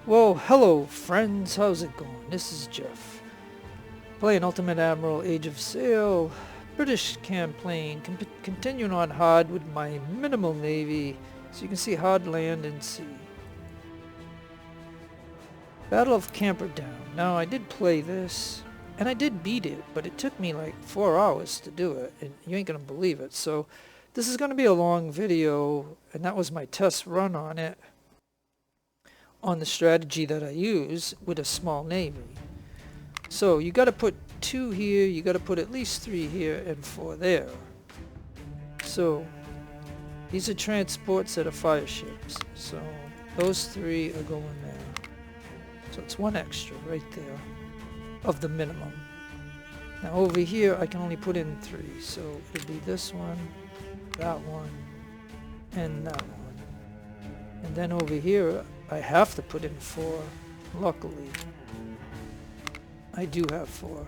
Well, hello friends, how's it going? This is Jeff, playing Ultimate Admiral Age of Sail, British campaign, continuing on hard with my minimal navy, so you can see hard land and sea. Battle of Camperdown. Now I did play this, and I did beat it, but it took me like 4 hours to do it, and you ain't gonna believe it. So this is gonna be a long video, and that was my test run on it, on the strategy that I use with a small navy. So you got to put 2 here, you got to put at least 3 here and 4 there. So these are transports that are fire ships. So those 3 are going there. So it's 1 extra right there of the minimum. Now over here I can only put in 3. So it'll be this one, that one, and that one. And then over here I have to put in 4. Luckily I do have 4.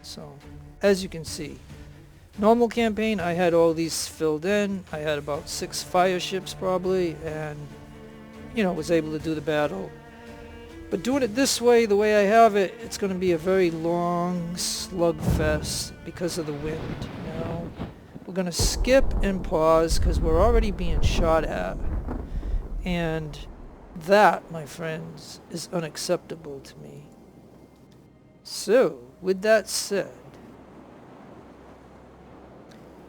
So as you can see, normal campaign I had all these filled in. I had about 6 fire ships probably, and was able to do the battle. But doing it this way, the way I have it, it's going to be a very long slugfest because of the wind. We're going to skip and pause because we're already being shot at. And that, my friends, is unacceptable to me. So, with that said,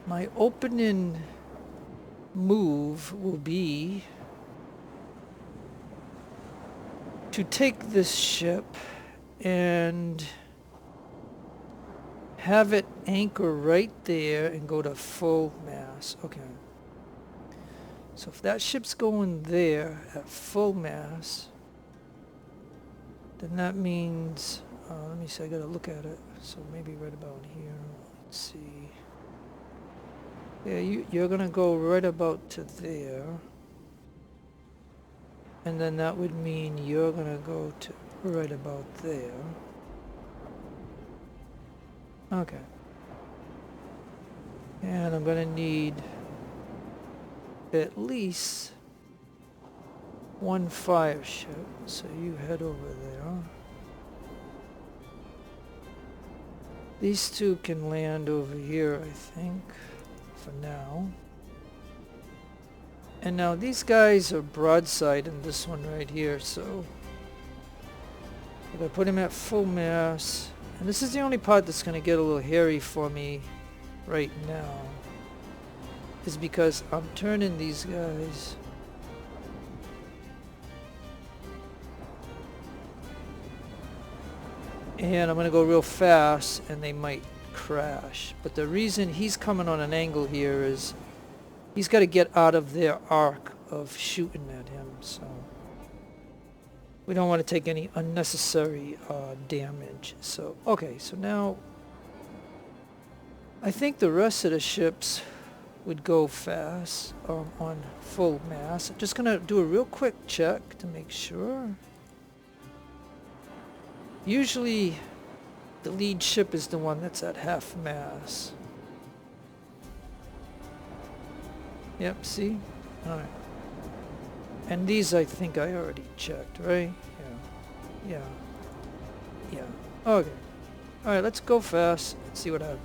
my opening move will be to take this ship and have it anchor right there and go to full mast. Okay. So if that ship's going there at full mast, then that means, let me see, I gotta look at it. So maybe right about here, let's see. Yeah, you're gonna go right about to there. And then that would mean you're gonna go to right about there. Okay. And I'm gonna need at least 1 fire ship, so you head over there. These 2 can land over here, I think, for now. And now these guys are broadside in this one right here, so if I put him at full mast, and this is the only part that's going to get a little hairy for me right now, is because I'm turning these guys and I'm gonna go real fast and they might crash. But the reason he's coming on an angle here is he's got to get out of their arc of shooting at him, so we don't want to take any unnecessary damage. So okay, so now I think the rest of the ships would go fast on full mast. I'm just gonna do a real quick check to make sure. Usually the lead ship is the one that's at half mast. Yep, see? Alright. And these I think I already checked, right? Yeah. Okay. Alright, let's go fast and see what happens.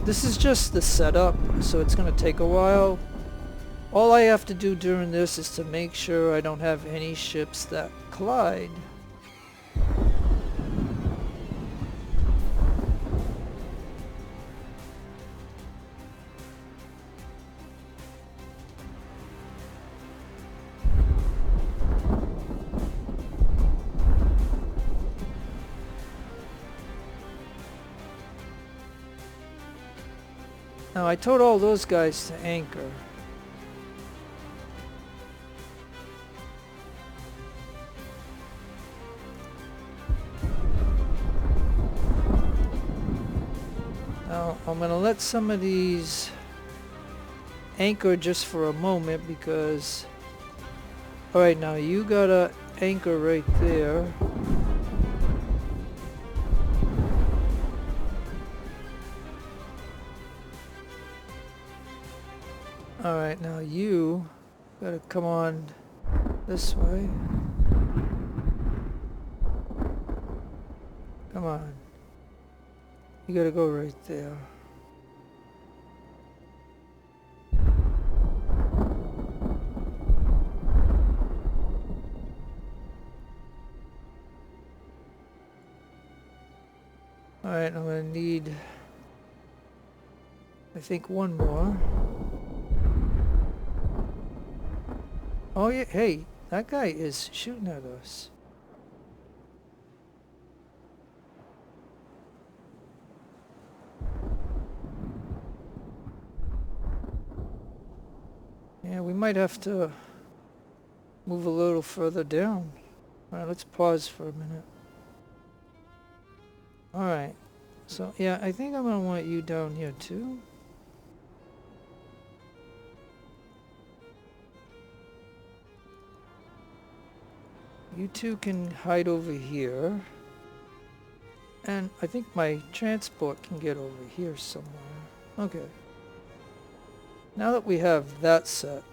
This is just the setup, so it's going to take a while. All I have to do during this is to make sure I don't have any ships that collide. Now I told all those guys to anchor. Now I'm gonna let some of these anchor just for a moment because, alright, now you gotta anchor right there. Alright, now you gotta come on This way. Come on. You gotta go right there. Alright, I'm gonna need, I think, one more. Oh yeah, hey, that guy is shooting at us. Yeah, we might have to move a little further down. Alright, let's pause for a minute. Alright, so yeah, I think I'm gonna want you down here too. You two can hide over here. And I think my transport can get over here somewhere. Okay. Now that we have that set,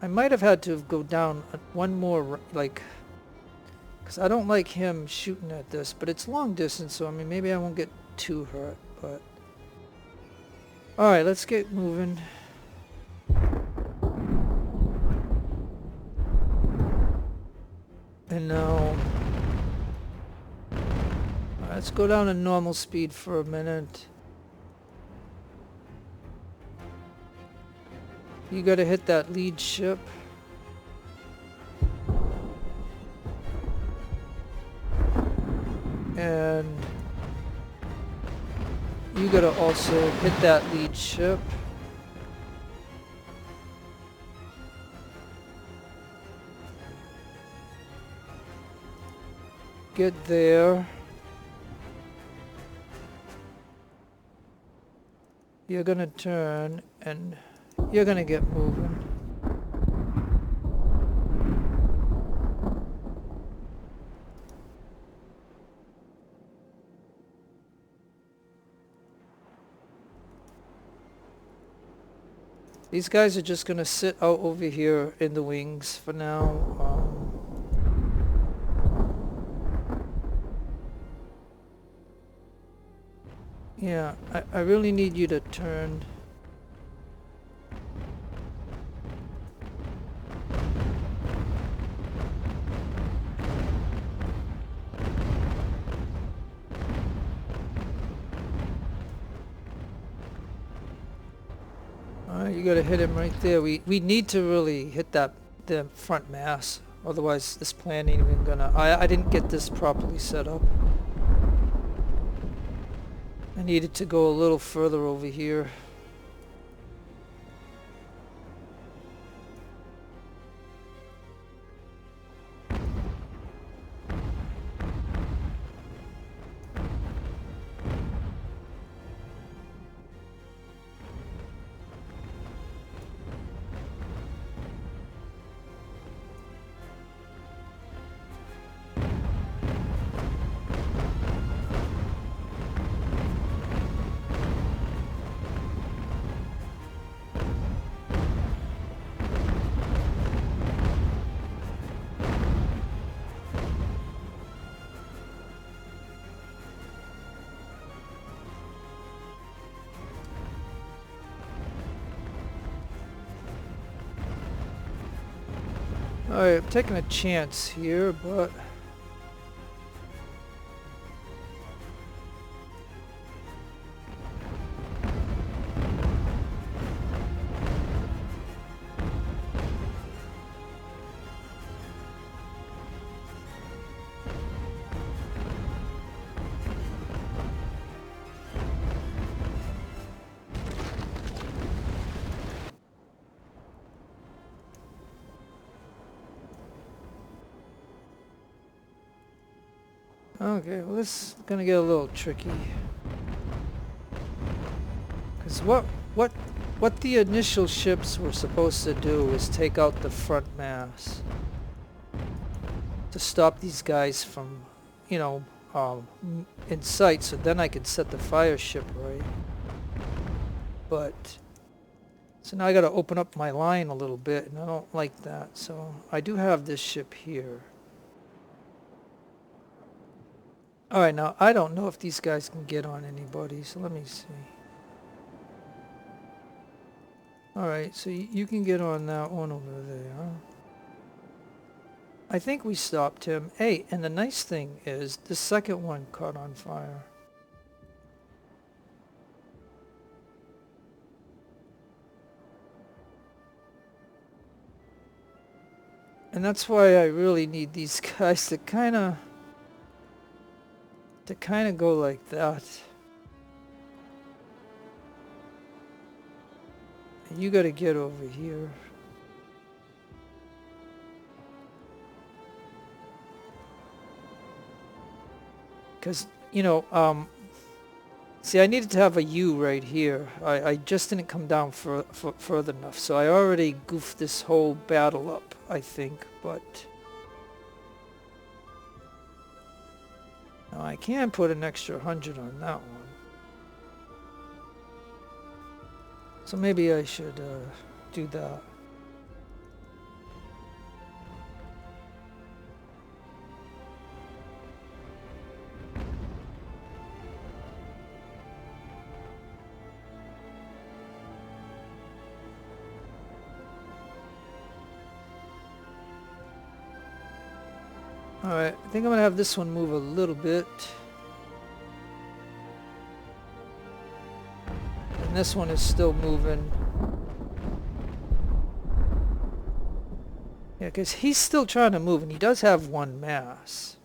I might have had to go down one more, like, because I don't like him shooting at this, but it's long distance, so I mean, maybe I won't get too hurt, but... Alright, let's get moving. And now... let's go down to normal speed for a minute. You gotta hit that lead ship. And you gotta also hit that lead ship. Get there. You're gonna turn and you're gonna get moving. These guys are just gonna sit out over here in the wings for now. Yeah, I really need you to turn. Alright, you gotta hit him right there. We need to really hit the front mass. Otherwise this plan ain't even gonna... I didn't get this properly set up. I needed to go a little further over here. Alright, I'm taking a chance here, but... Okay, well this is gonna get a little tricky. Because what the initial ships were supposed to do was take out the front mass to stop these guys from, you know, in sight, so then I could set the fire ship right. But So now I got to open up my line a little bit, and I don't like that. So I do have this ship here. All right, now I don't know if these guys can get on anybody, so let me see. All right, so you can get on that one over there. I think we stopped him. Hey, and the nice thing is the second one caught on fire. And that's why I really need these guys to kind of go like that. You got to get over here. Because, you know, see, I needed to have a U right here. I just didn't come down further enough. So I already goofed this whole battle up, I think. But now I can put an extra 100 on that one. So maybe I should do that. Alright, I think I'm going to have this one move a little bit. And this one is still moving. Yeah, because he's still trying to move, and he does have one mass.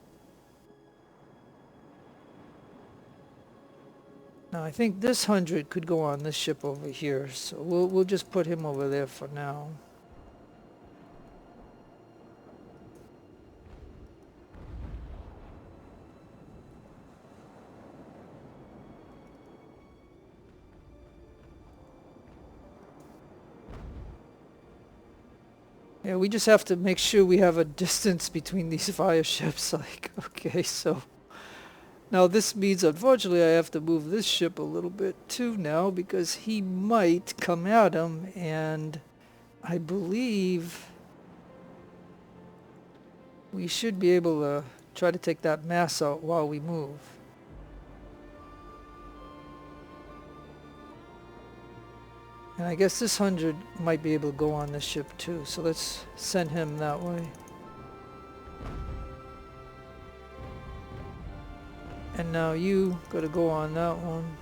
Now I think this 100 could go on this ship over here, so we'll just put him over there for now. Yeah, we just have to make sure we have a distance between these fire ships. Like, okay, so now this means, unfortunately, I have to move this ship a little bit too now because he might come at him, and I believe we should be able to try to take that mass out while we move. And I guess this 100 might be able to go on this ship too, so let's send him that way. And now you gotta go on that one.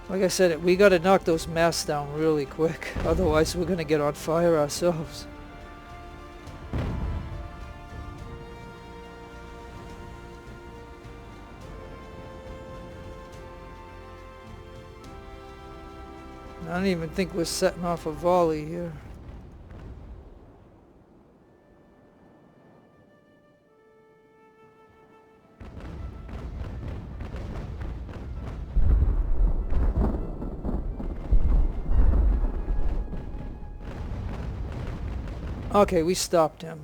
Like I said, we gotta knock those masts down really quick, otherwise we're gonna get on fire ourselves. I don't even think we're setting off a volley here. Okay, we stopped him.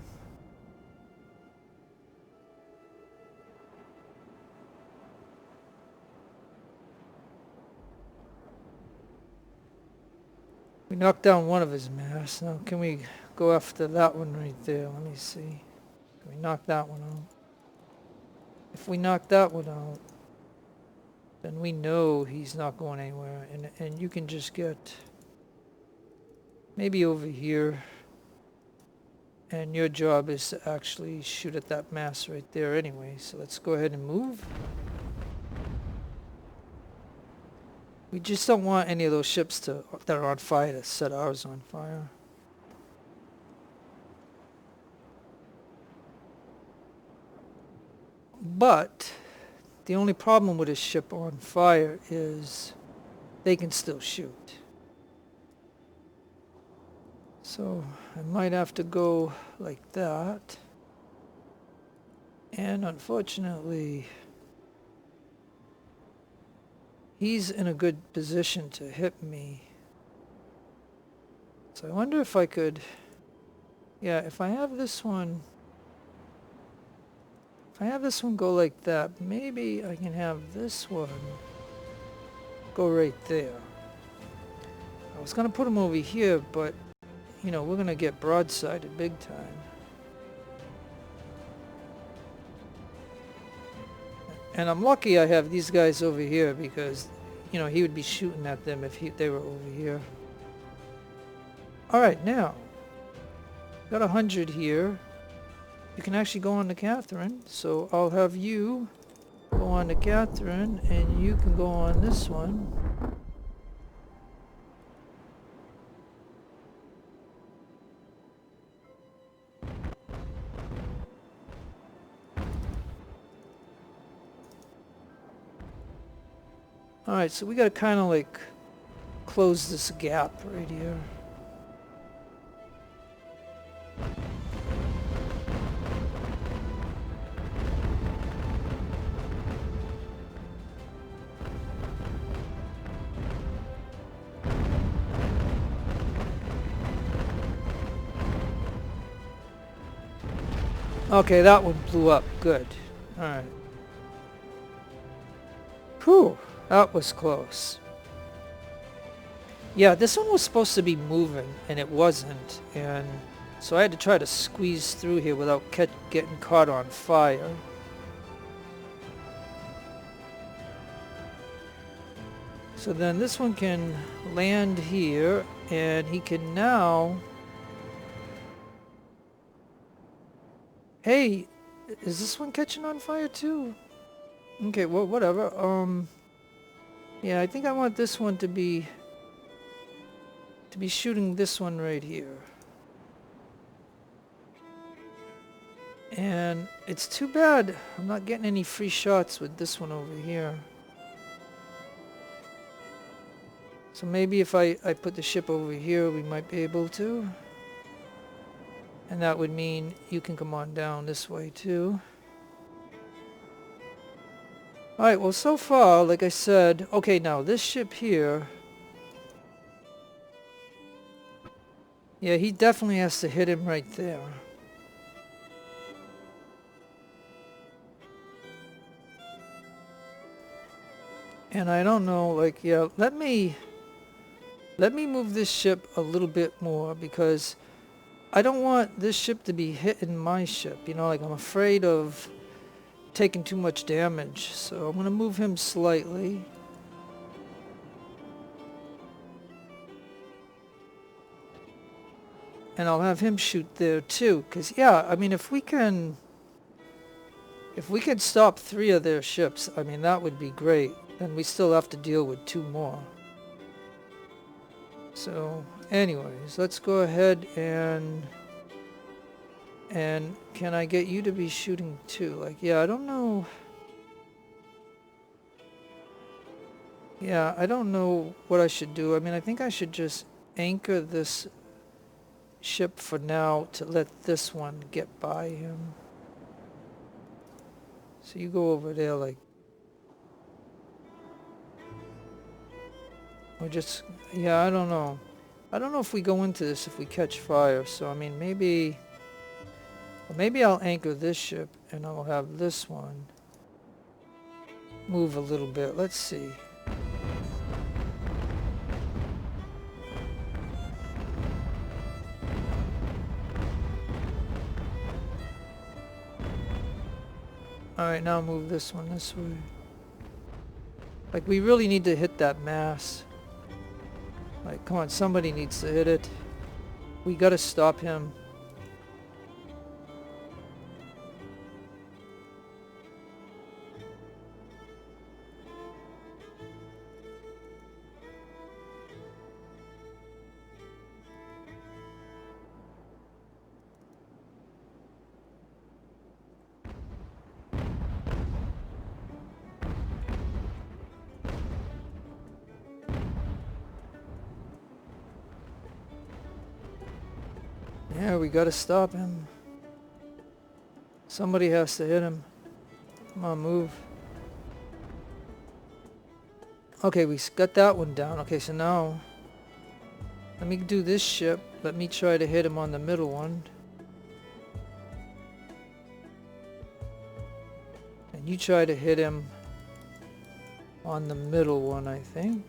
We knocked down one of his masts. Now can we go after that one right there? Let me see. Can we knock that one out? If we knock that one out, then we know he's not going anywhere. And you can just get maybe over here. And your job is to actually shoot at that mast right there anyway. So let's go ahead and move. We just don't want any of those ships that are on fire to set ours on fire. But the only problem with a ship on fire is they can still shoot. So I might have to go like that. And unfortunately, he's in a good position to hit me. So I wonder if I could, yeah, if I have this one go like that, maybe I can have this one go right there. I was gonna put him over here, but you know, we're gonna get broadsided big time. And I'm lucky I have these guys over here because, you know, he would be shooting at them if they were over here. Alright, now, got 100 here. You can actually go on to Catherine, so I'll have you go on to Catherine, and you can go on this one. Alright, so we gotta kind of like close this gap right here. Okay, that one blew up. Good. Alright. Whew, that was close. Yeah, this one was supposed to be moving, and it wasn't. And so I had to try to squeeze through here without getting caught on fire. So then this one can land here, and he can now... Hey, is this one catching on fire too? Okay, well, whatever. Yeah, I think I want this one to be shooting this one right here. And it's too bad I'm not getting any free shots with this one over here. So maybe if I put the ship over here, we might be able to. And that would mean you can come on down this way too. Alright, well so far, like I said, okay, now this ship here, yeah, he definitely has to hit him right there. And I don't know, like, yeah, let me move this ship a little bit more because I don't want this ship to be hitting my ship, you know, like I'm afraid of taking too much damage. So I'm going to move him slightly. And I'll have him shoot there too, because yeah, I mean if we can stop 3 of their ships, I mean that would be great. Then we still have to deal with 2 more. So anyways, let's go ahead and can I get you to be shooting too? Like, yeah, I don't know. Yeah, I don't know what I should do. I mean, I think I should just anchor this ship for now to let this one get by him. So you go over there like, or just, yeah, I don't know. I don't know if we go into this if we catch fire. So I mean, maybe I'll anchor this ship and I'll have this one move a little bit. Let's see. Alright, now move this one this way. Like, we really need to hit that mass. Like, come on, somebody needs to hit it. We gotta stop him. Yeah, we gotta stop him. Somebody has to hit him. Come on, move. Okay, we got that one down. Okay, so now let me do this ship. Let me try to hit him on the middle one. And you try to hit him on the middle one, I think.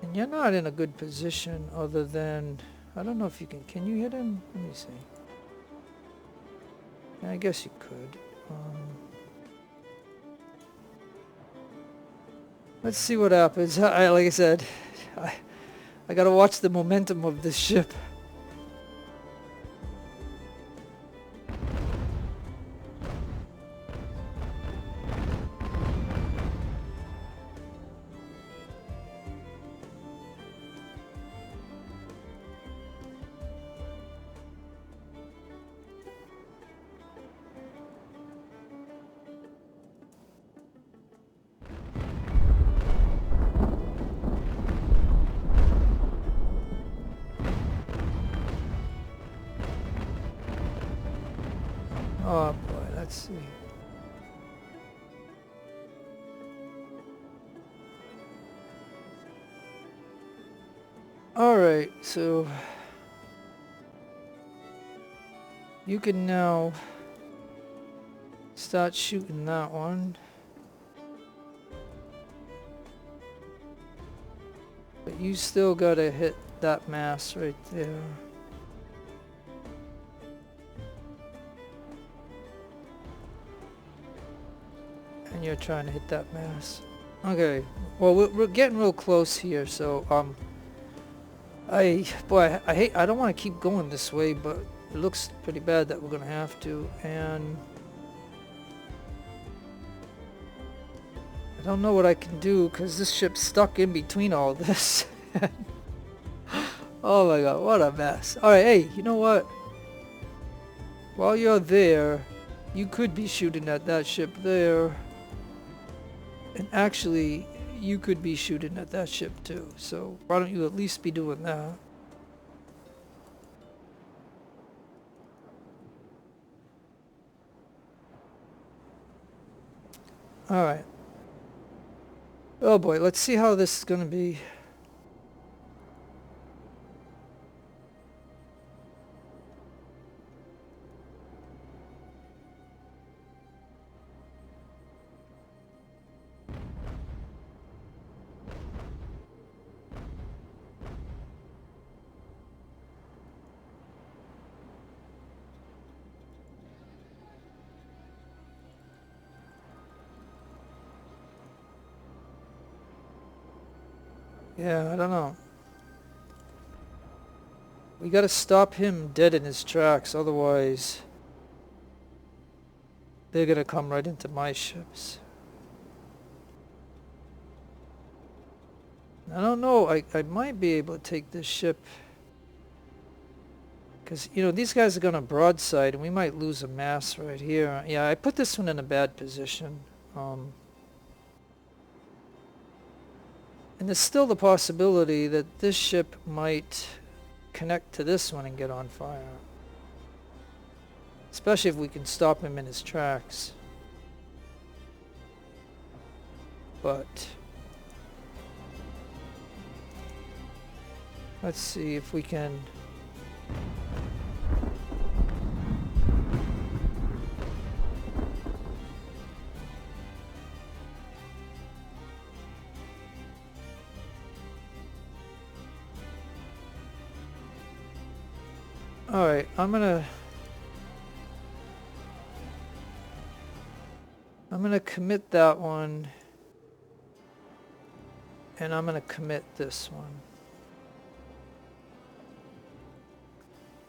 And you're not in a good position other than... I don't know if you can you hit him? Let me see. I guess you could. Let's see what happens. Like I said, I gotta watch the momentum of this ship. Oh boy, let's see. Alright, so you can now start shooting that one. But you still gotta hit that mass right there. And you're trying to hit that mass. Okay, well we're getting real close here, so I don't want to keep going this way, but it looks pretty bad that we're gonna have to, and I don't know what I can do because this ship's stuck in between all this. Oh my god, what a mess. Alright, hey, you know what? While you're there, you could be shooting at that ship there. And actually, you could be shooting at that ship too. So why don't you at least be doing that? Alright. Oh boy, let's see how this is gonna be. Yeah, I don't know. We gotta stop him dead in his tracks, otherwise they're gonna come right into my ships. I don't know, I might be able to take this ship, because, you know, these guys are gonna broadside and we might lose a mass right here. Yeah, I put this one in a bad position. And there's still the possibility that this ship might connect to this one and get on fire. Especially if we can stop him in his tracks. But let's see if we can... Alright, I'm gonna commit that one, and I'm gonna commit this one.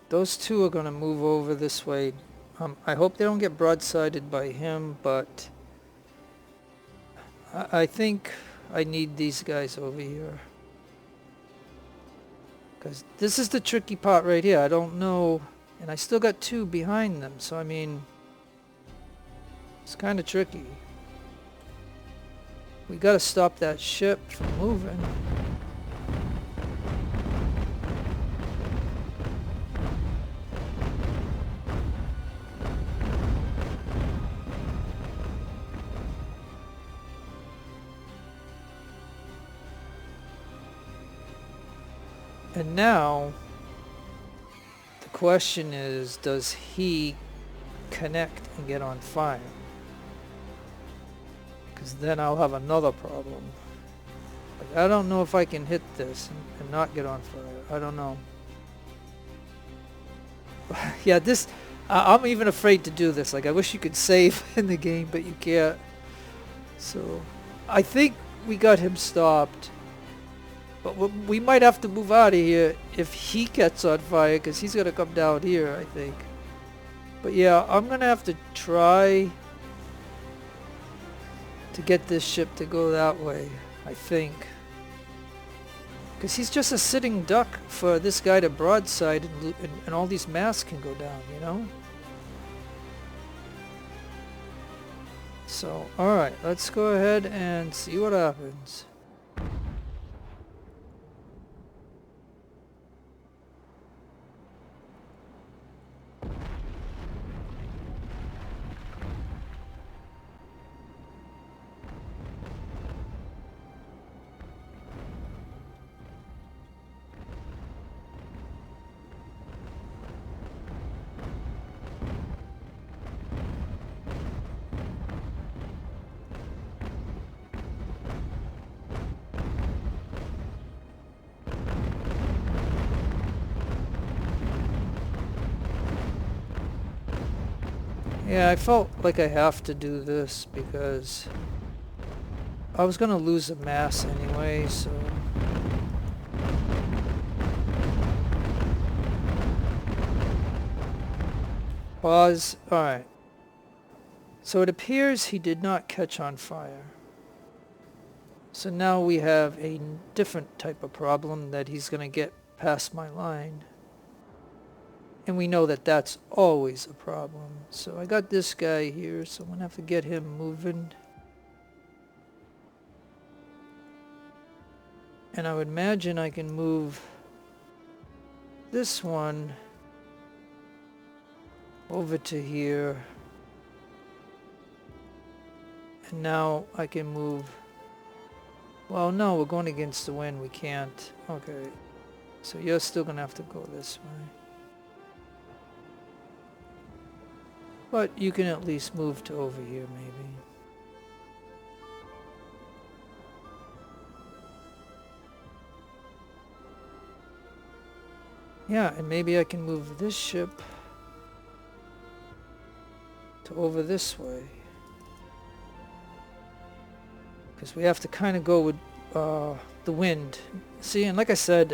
Those two are gonna move over this way. I hope they don't get broadsided by him, but I think I need these guys over here. Because this is the tricky part right here. I don't know, and I still got two behind them, so I mean, it's kind of tricky. We gotta stop that ship from moving. And now the question is, does he connect and get on fire? Because then I'll have another problem. Like, I don't know if I can hit this and not get on fire. I don't know. Yeah, this... I'm even afraid to do this. Like, I wish you could save in the game, but you can't. So, I think we got him stopped. But we might have to move out of here if he gets on fire, because he's going to come down here, I think. But yeah, I'm going to have to try to get this ship to go that way, I think. Because he's just a sitting duck for this guy to broadside, and all these masts can go down, you know? So, alright, let's go ahead and see what happens. Yeah, I felt like I have to do this because I was gonna lose a mass anyway, so... Pause. Alright. So it appears he did not catch on fire. So now we have a different type of problem that he's gonna get past my line. And we know that that's always a problem. So I got this guy here, so I'm going to have to get him moving. And I would imagine I can move this one over to here. And now I can move... Well, no, we're going against the wind. We can't. Okay. So you're still going to have to go this way. But you can at least move to over here, maybe. Yeah, and maybe I can move this ship to over this way. Because we have to kind of go with the wind. See, and like I said,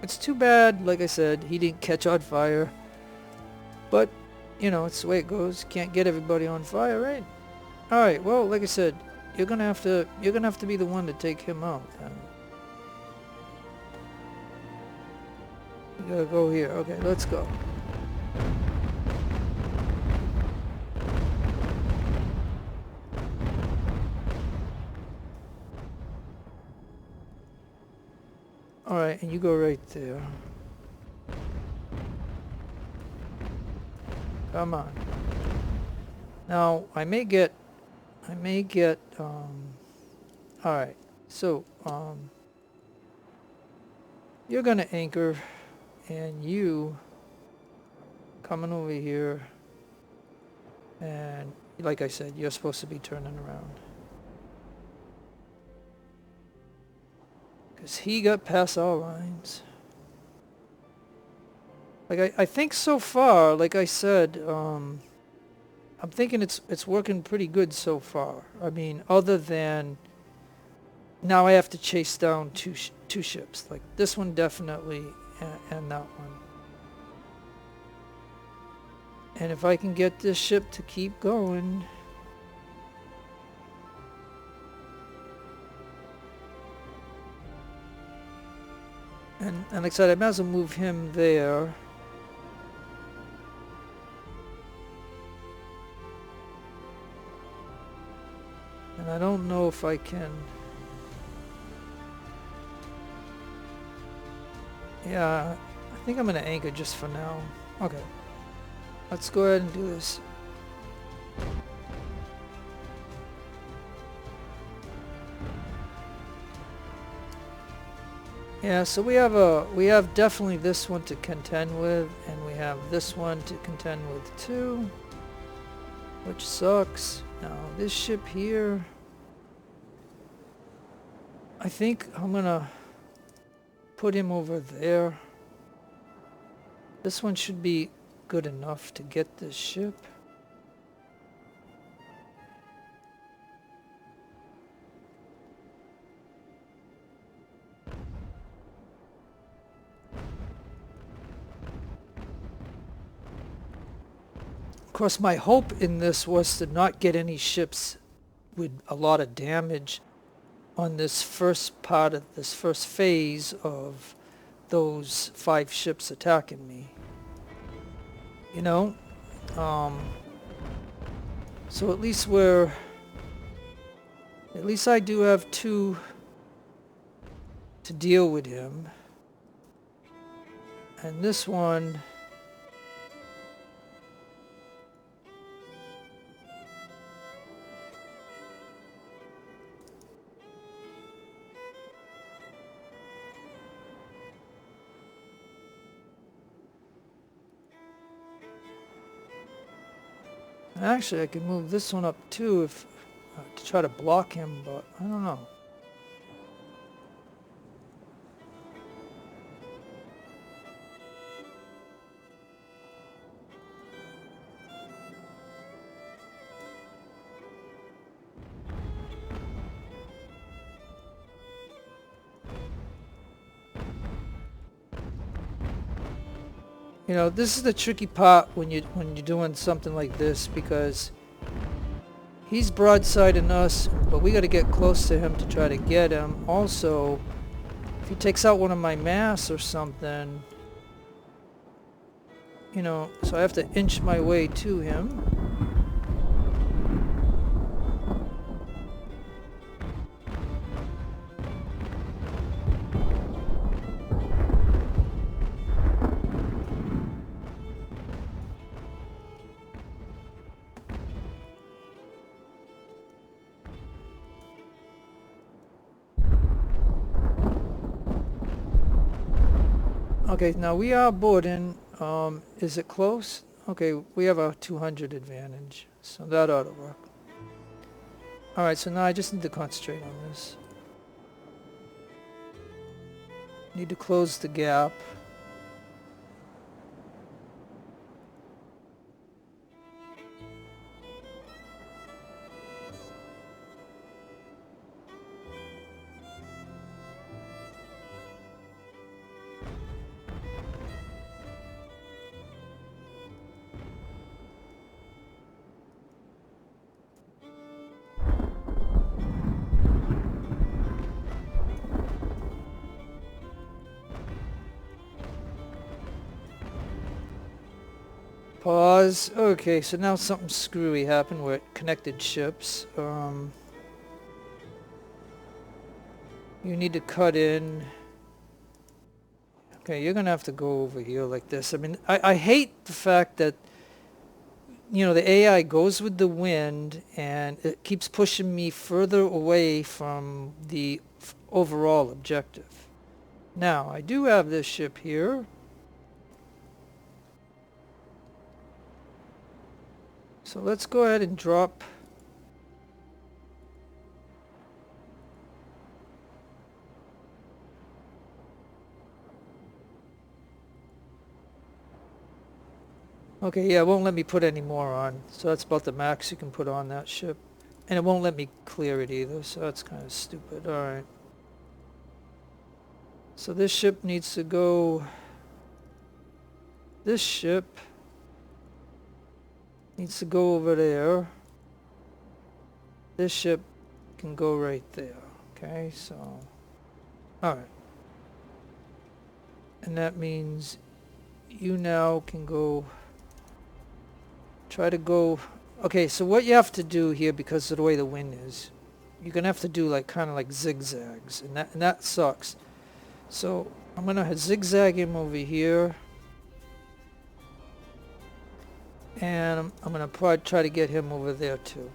it's too bad, like I said, he didn't catch on fire. But... you know, it's the way it goes. Can't get everybody on fire, right? Alright, well, like I said, you're gonna have to be the one to take him out then. You gotta go here. Okay, let's go. Alright, and you go right there. Come on. Now, I may get, alright, so, you're gonna anchor, and you coming over here, and like I said, you're supposed to be turning around. Because he got past our lines. Like, I think so far, like I said, I'm thinking it's working pretty good so far. I mean, other than now I have to chase down two ships. Like this one definitely, and that one. And if I can get this ship to keep going... And like I said, I might as well move him there. And I don't know if I can... Yeah, I think I'm going to anchor just for now. Okay. Let's go ahead and do this. Yeah, so we have definitely this one to contend with, and we have this one to contend with too, which sucks. Now this ship here, I think I'm gonna put him over there. This one should be good enough to get this ship. Of course, my hope in this was to not get any ships with a lot of damage on this first part of this first phase of those 5 ships attacking me. You know? So at least I do have 2 to deal with him. And this one, actually I could move this one up too if to try to block him, but I don't know. You know, this is the tricky part when you're doing something like this, because he's broadsiding us, but we got to get close to him to try to get him. Also, if he takes out one of my masts or something, you know, so I have to inch my way to him. Okay, now we are boarding. Is it close? Okay, we have a 200 advantage, so that ought to work. Alright, so now I just need to concentrate on this. Need to close the gap. Pause. Okay, so now something screwy happened where it connected ships. You need to cut in. Okay, you're gonna have to go over here like this. I mean, I hate the fact that, you know, the AI goes with the wind and it keeps pushing me further away from the overall objective. Now, I do have this ship here. So let's go ahead and drop. Okay, yeah, it won't let me put any more on. So that's about the max you can put on that ship. And it won't let me clear it either, so that's kind of stupid. Alright. So this ship needs to go. This ship needs to go over there. This ship can go right there. Okay, so. Alright. And that means you now can go. Try to go. Okay, so what you have to do here, because of the way the wind is, you're gonna have to do like kind of like zigzags, and that sucks. So I'm gonna zigzag him over here, and I'm gonna probably try to get him over there too.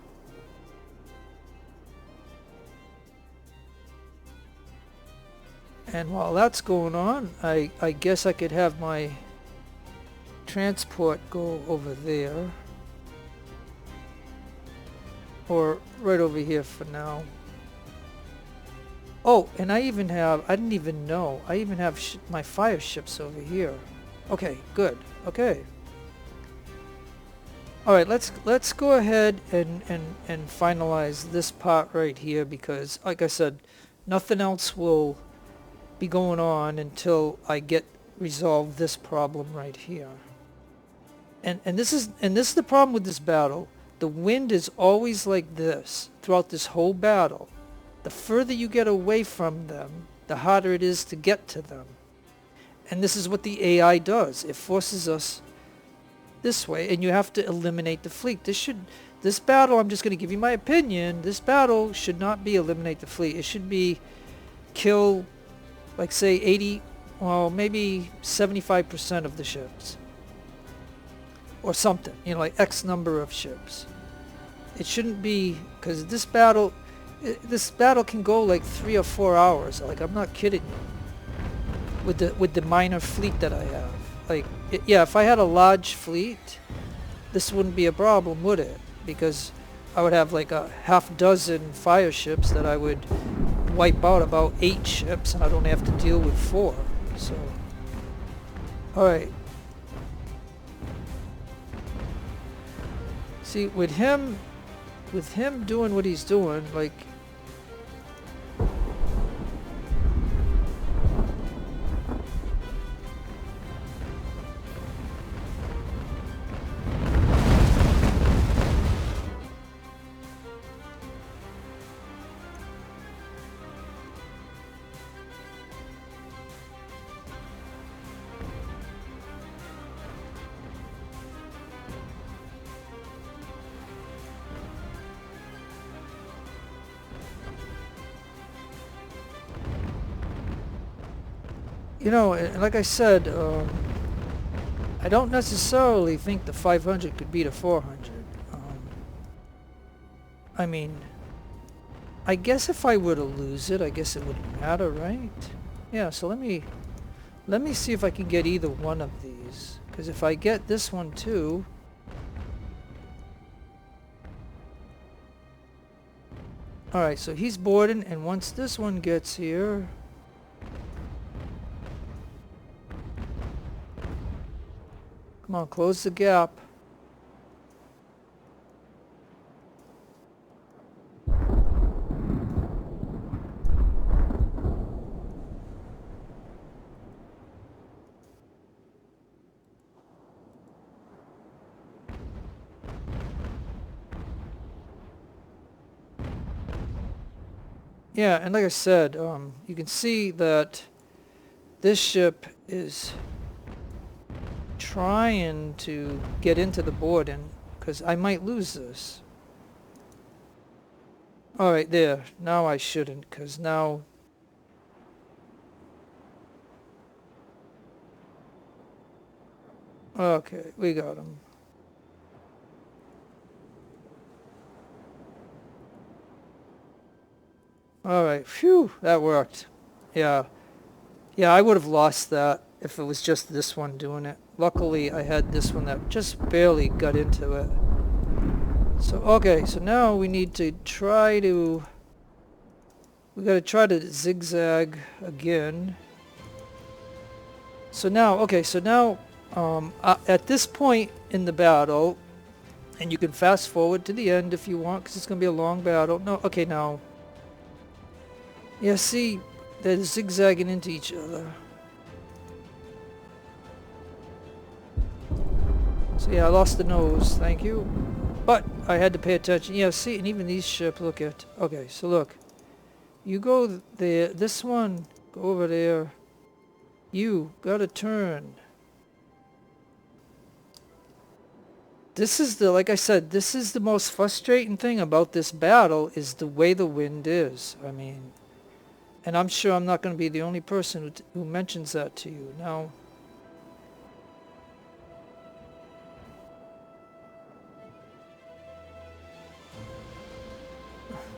And while that's going on, I guess I could have my transport go over there. Or right over here for now. Oh, and I even have, I didn't even know, I even have my fire ships over here. Okay, good. Okay. Alright, let's go ahead and finalize this part right here, because like I said, nothing else will be going on until I get resolved this problem right here. And this is the problem with this battle. The wind is always like this throughout this whole battle. The further you get away from them, the harder it is to get to them. And this is what the AI does. It forces us this way, and you have to eliminate the fleet. This battle, I'm just going to give you my opinion, this battle should not be eliminate the fleet. It should be kill, like say 80, well maybe 75% of the ships. Or something, you know, like X number of ships. It shouldn't be, because this battle can go like 3 or 4 hours. Like, I'm not kidding you. With the minor fleet that I have, like, yeah, if I had a large fleet, this wouldn't be a problem, would it? Because I would have like a half dozen fire ships that I would wipe out about 8 ships, and I'd only have to deal with 4. So, all right. See, with him doing what he's doing, like, you know, like I said, I don't necessarily think the 500 could beat a 400. I mean, I guess if I were to lose it, I guess it wouldn't matter, right? Yeah, so let me see if I can get either one of these. Because if I get this one too... Alright, so he's boarding, and once this one gets here... Come on, close the gap. Yeah, and like I said, you can see that this ship is trying to get into the board, and because I might lose this. Alright, there. Now I shouldn't, because now... Okay, we got him. Alright, phew, that worked. Yeah. Yeah, I would have lost that if it was just this one doing it. Luckily, I had this one that just barely got into it. So, okay, so now we need to try to... We gotta try to zigzag again. So now, okay, so now, at this point in the battle, and you can fast forward to the end if you want, because it's gonna be a long battle. No, okay, now... Yeah, see, they're zigzagging into each other. So yeah, I lost the nose, thank you. But I had to pay attention. Yeah, see, and even these ships, look at... Okay, so look. You go there, this one, go over there. You gotta turn. This is the, like I said, this is the most frustrating thing about this battle, is the way the wind is. I mean... And I'm sure I'm not going to be the only person who mentions that to you. Now,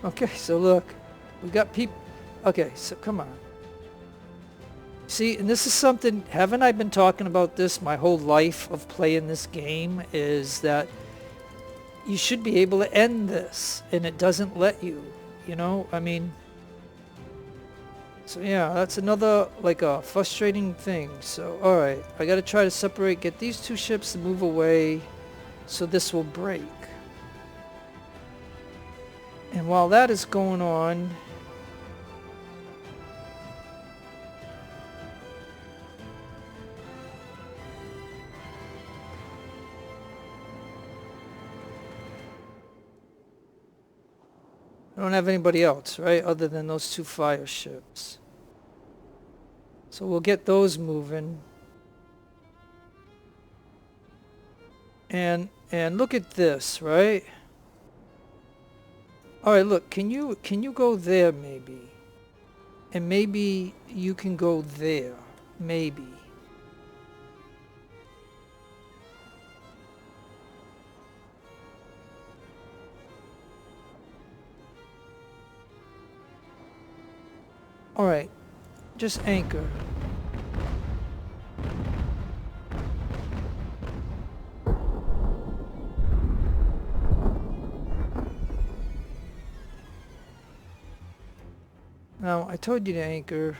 okay, so look, we got people. Okay, so come on. See, and this is something, haven't I been talking about this my whole life of playing this game, is that you should be able to end this, and it doesn't let you, you know? I mean, so yeah, that's another, like, a frustrating thing. So, alright, I gotta try to separate, get these two ships to move away, so this will break. And while that is going on, I don't have anybody else, right, other than those two fire ships. So we'll get those moving. And look at this, right? All right, look, can you go there maybe? And maybe you can go there, maybe. All right, just anchor. Now, I told you to anchor.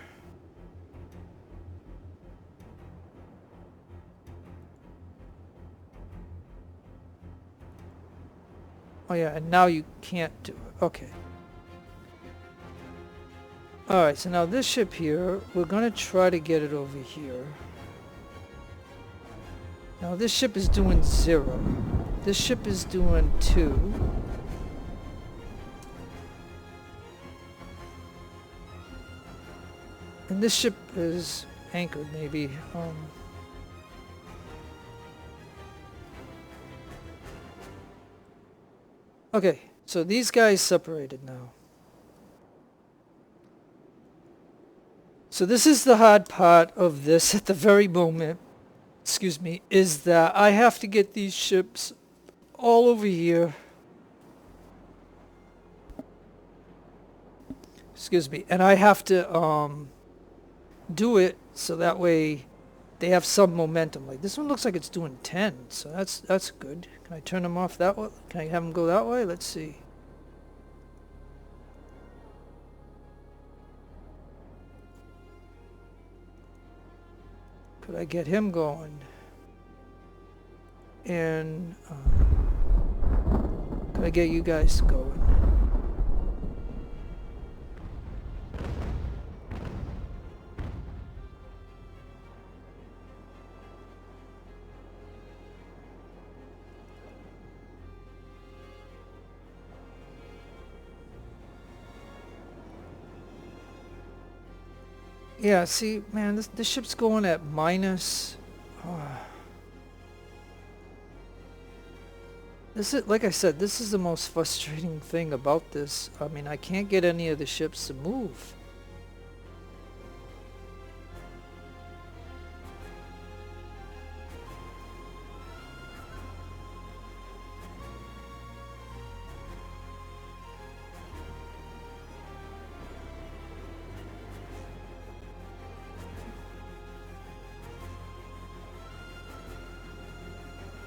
Oh yeah, and now you can't do it. Okay. Alright, so now this ship here, we're going to try to get it over here. Now this ship is doing 0. This ship is doing 2. And this ship is anchored maybe. Okay, so these guys separated now. So this is the hard part of this at the very moment, excuse me, is that I have to get these ships all over here. Excuse me, and I have to do it so that way they have some momentum. Like this one looks like it's doing 10, so that's good. Can I turn them off that way? Can I have them go that way? Let's see. Could I get him going? And could I get you guys going? Yeah, see, man, this ship's going at minus. This is, like I said, this is the most frustrating thing about this. I mean, I can't get any of the ships to move.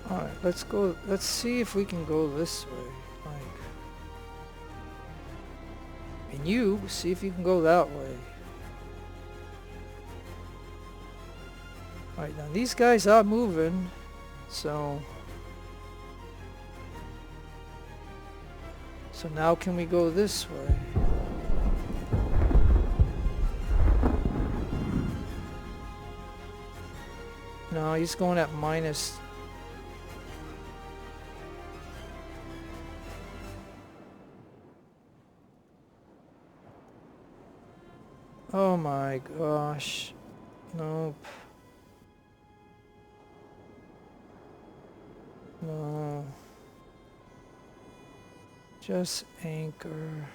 Alright, let's go, let's see if we can go this way. Like, and you, see if you can go that way. Alright, now these guys are moving, so now can we go this way? No, he's going at minus. Oh my gosh. Nope. No. Just anchor.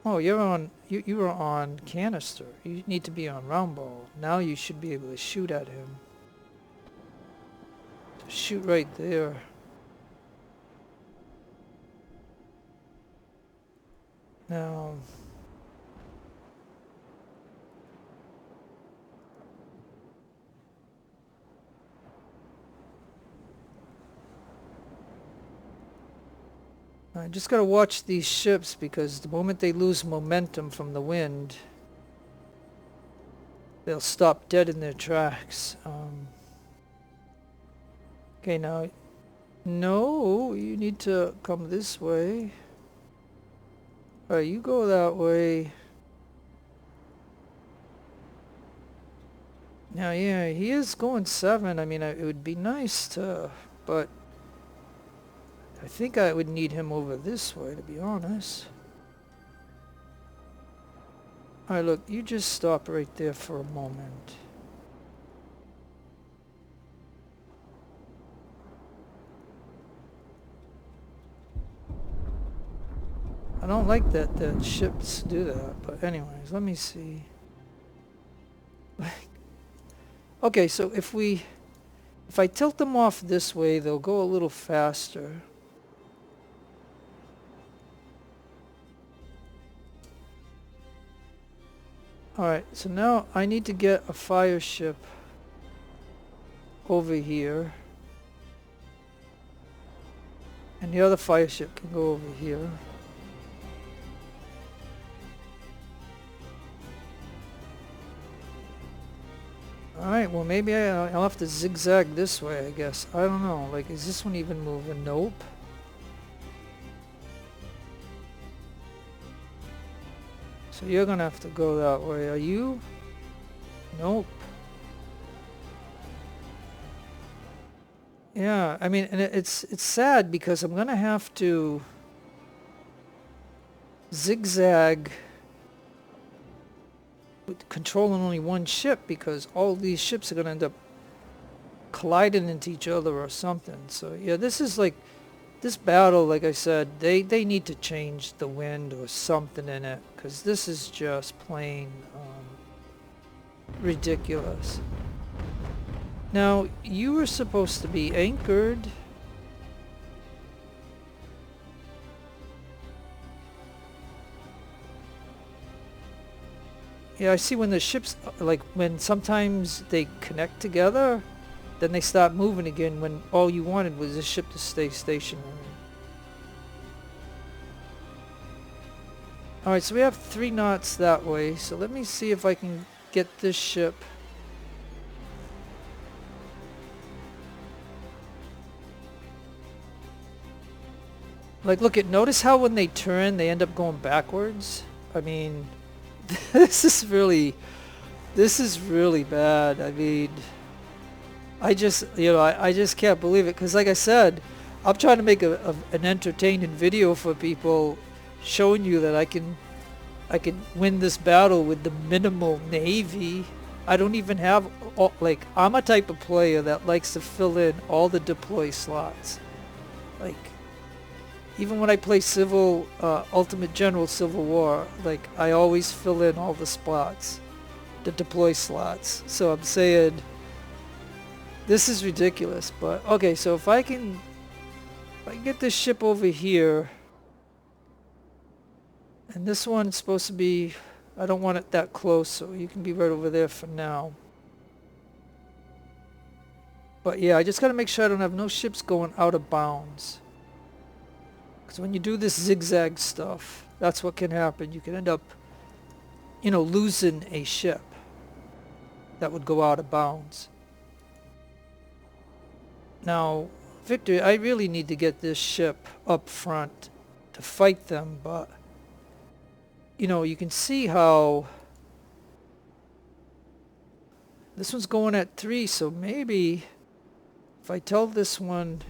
Oh, you're on, you were on canister. You need to be on round ball. Now you should be able to shoot at him. Shoot right there. Now, I just gotta watch these ships because the moment they lose momentum from the wind, they'll stop dead in their tracks. Okay, now, no, you need to come this way. Alright, you go that way. Now, yeah, he is going 7. I mean, it would be nice to, but I think I would need him over this way, to be honest. Alright, look, you just stop right there for a moment. I don't like that ships do that, but anyways, let me see. Okay, so if I tilt them off this way, they'll go a little faster. Alright, so now I need to get a fire ship over here. And the other fire ship can go over here. Alright, well maybe I'll have to zigzag this way, I guess. I don't know, like, is this one even moving? Nope. So you're gonna have to go that way. Are you? Nope. Yeah, I mean, and it's sad because I'm gonna have to zigzag with controlling only one ship because all these ships are gonna end up colliding into each other or something. So yeah, this is like, this battle, like I said, they need to change the wind or something in it because this is just plain ridiculous. Now, you were supposed to be anchored. Yeah, I see when the ships, like when sometimes they connect together, then they stop moving again when all you wanted was the ship to stay stationary. Alright, so we have 3 knots that way, so let me see if I can get this ship. Like, look at, notice how when they turn, they end up going backwards? I mean, this is really bad. I mean, I just, you know, I just can't believe it. Because like I said, I'm trying to make an entertaining video for people, showing you that I can win this battle with the minimal navy. I don't even have, like, I'm a type of player that likes to fill in all the deploy slots. Like, even when I play Civil, Ultimate General Civil War, like, I always fill in all the spots, the deploy slots. So I'm saying, this is ridiculous. But, okay, so if I can get this ship over here, and this one's supposed to be, I don't want it that close, so you can be right over there for now. But yeah, I just gotta make sure I don't have no ships going out of bounds. Because when you do this zigzag stuff, that's what can happen. You can end up, you know, losing a ship that would go out of bounds. Now, Victor, I really need to get this ship up front to fight them, but, you know, you can see how this one's going at 3, so maybe if I tell this one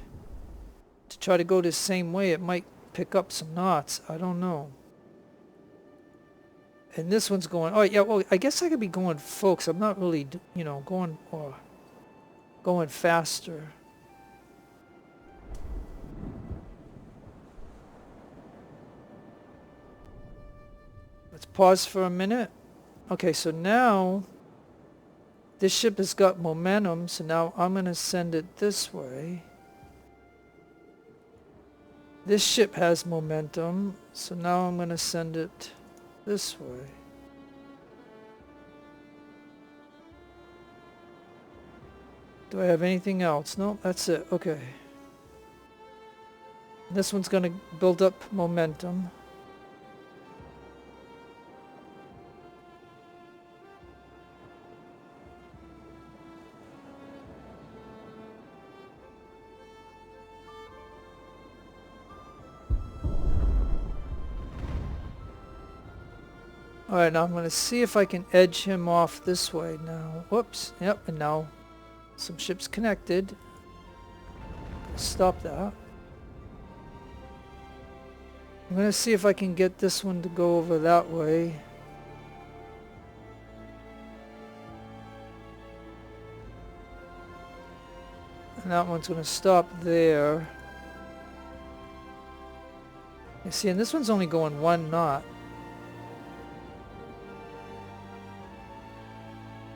to try to go the same way, it might pick up some knots. I don't know. And this one's going, oh yeah, well, I guess I could be going, folks, I'm not really, you know, going faster. Let's pause for a minute. Okay, so now this ship has got momentum, so now I'm going to send it this way. This ship has momentum, so now I'm going to send it this way. Do I have anything else? No, that's it. Okay. This one's going to build up momentum. Alright, now I'm going to see if I can edge him off this way now. Whoops. Yep, and now some ships connected. Stop that. I'm going to see if I can get this one to go over that way. And that one's going to stop there. You see, and this one's only going 1 knot.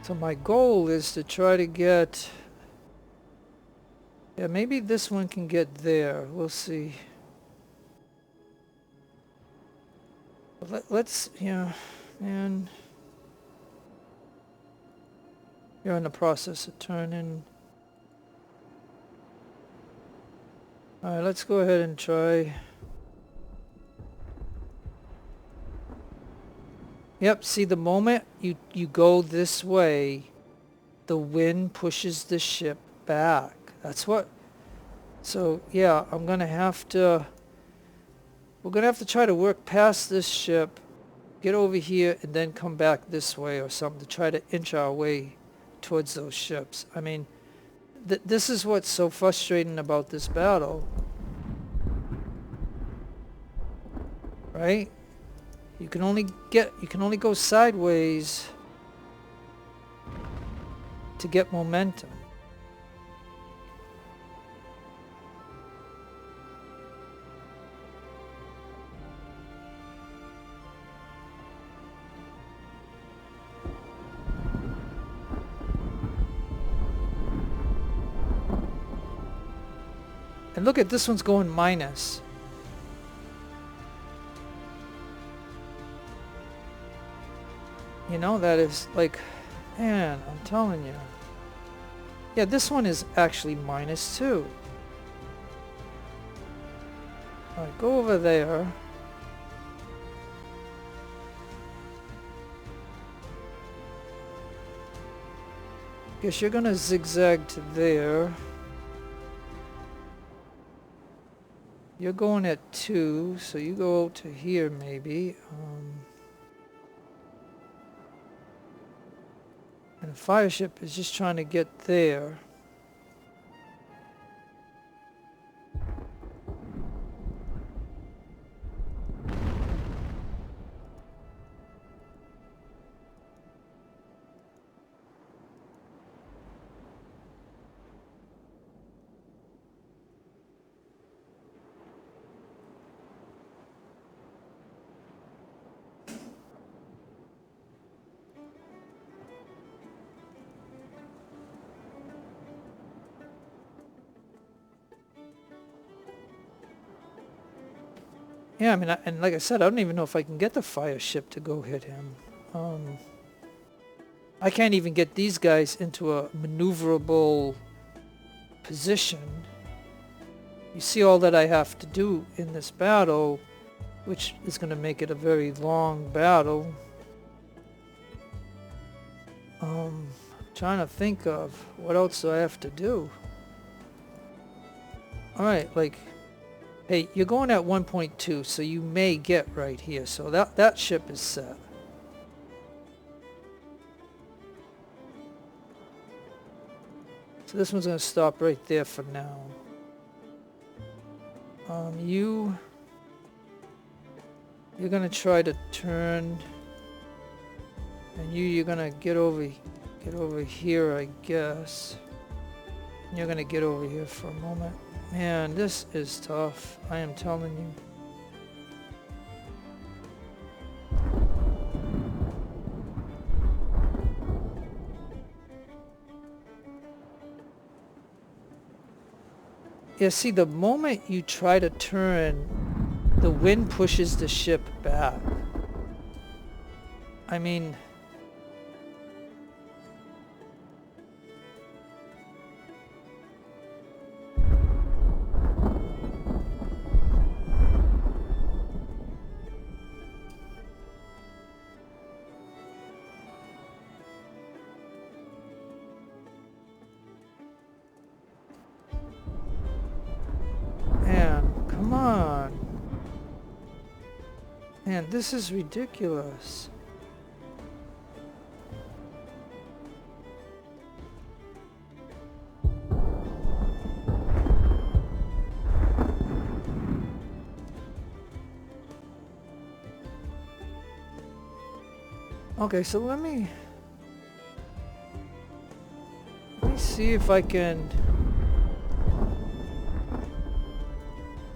So my goal is to try to get... Yeah, maybe this one can get there. We'll see. Let's, yeah, man. You're in the process of turning. Alright, let's go ahead and try. Yep, see, the moment you go this way, the wind pushes the ship back. That's what... So, yeah, I'm going to have to... We're going to have to try to work past this ship, get over here, and then come back this way or something to try to inch our way towards those ships. I mean, this is what's so frustrating about this battle. Right? You can only go sideways to get momentum. And look at this one's going minus. You know, that is like, man, I'm telling you. Yeah, this one is actually minus 2. Alright, go over there. Guess you're gonna zigzag to there. You're going at 2, so you go to here maybe. And the fire ship is just trying to get there. Yeah, I mean, and like I said, I don't even know if I can get the fire ship to go hit him. I can't even get these guys into a maneuverable position. You see all that I have to do in this battle, which is going to make it a very long battle. Trying to think of what else do I have to do. Alright, like... Hey, you're going at 1.2, so you may get right here. So that ship is set. So this one's going to stop right there for now. You're going to try to turn, and you're going to get over here, I guess. And you're going to get over here for a moment. Man, this is tough. I am telling you. Yeah, see, the moment you try to turn, the wind pushes the ship back. I mean... Man, this is ridiculous. Okay, so let me see if I can.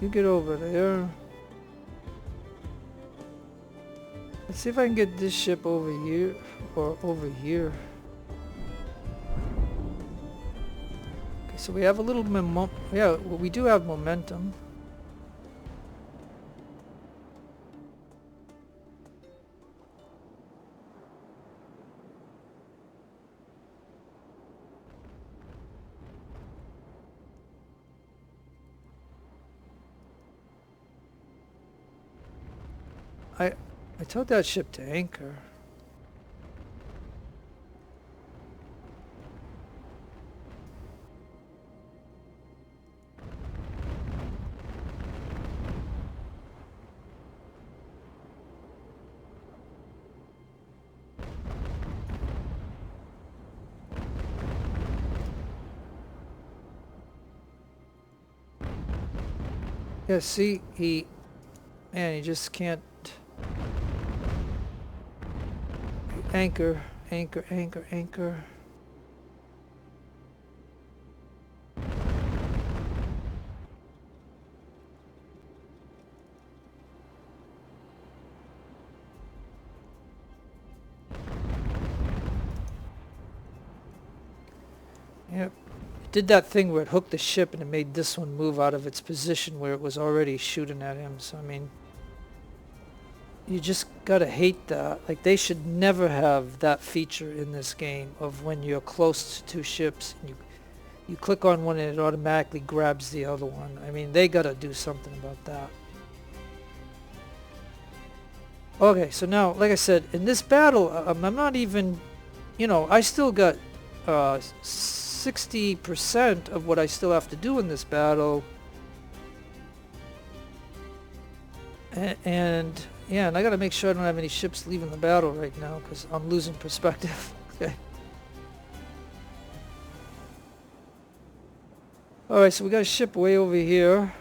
You get over there. Let's see if I can get this ship over here or over here. Okay, so we have a little yeah, well, we do have momentum. I told that ship to anchor. Yeah, see, he just can't. Anchor, anchor, anchor, anchor. Yep. It did that thing where it hooked the ship and it made this one move out of its position where it was already shooting at him. So, I mean, you just gotta hate that. Like, they should never have that feature in this game of when you're close to two ships and you click on one and it automatically grabs the other one. I mean, they gotta do something about that. Okay, so now, like I said, in this battle, I'm not even, I still got 60% of what I still have to do in this battle. And yeah, and I gotta make sure I don't have any ships leaving the battle right now because I'm losing perspective. Okay. Alright, so we got a ship way over here.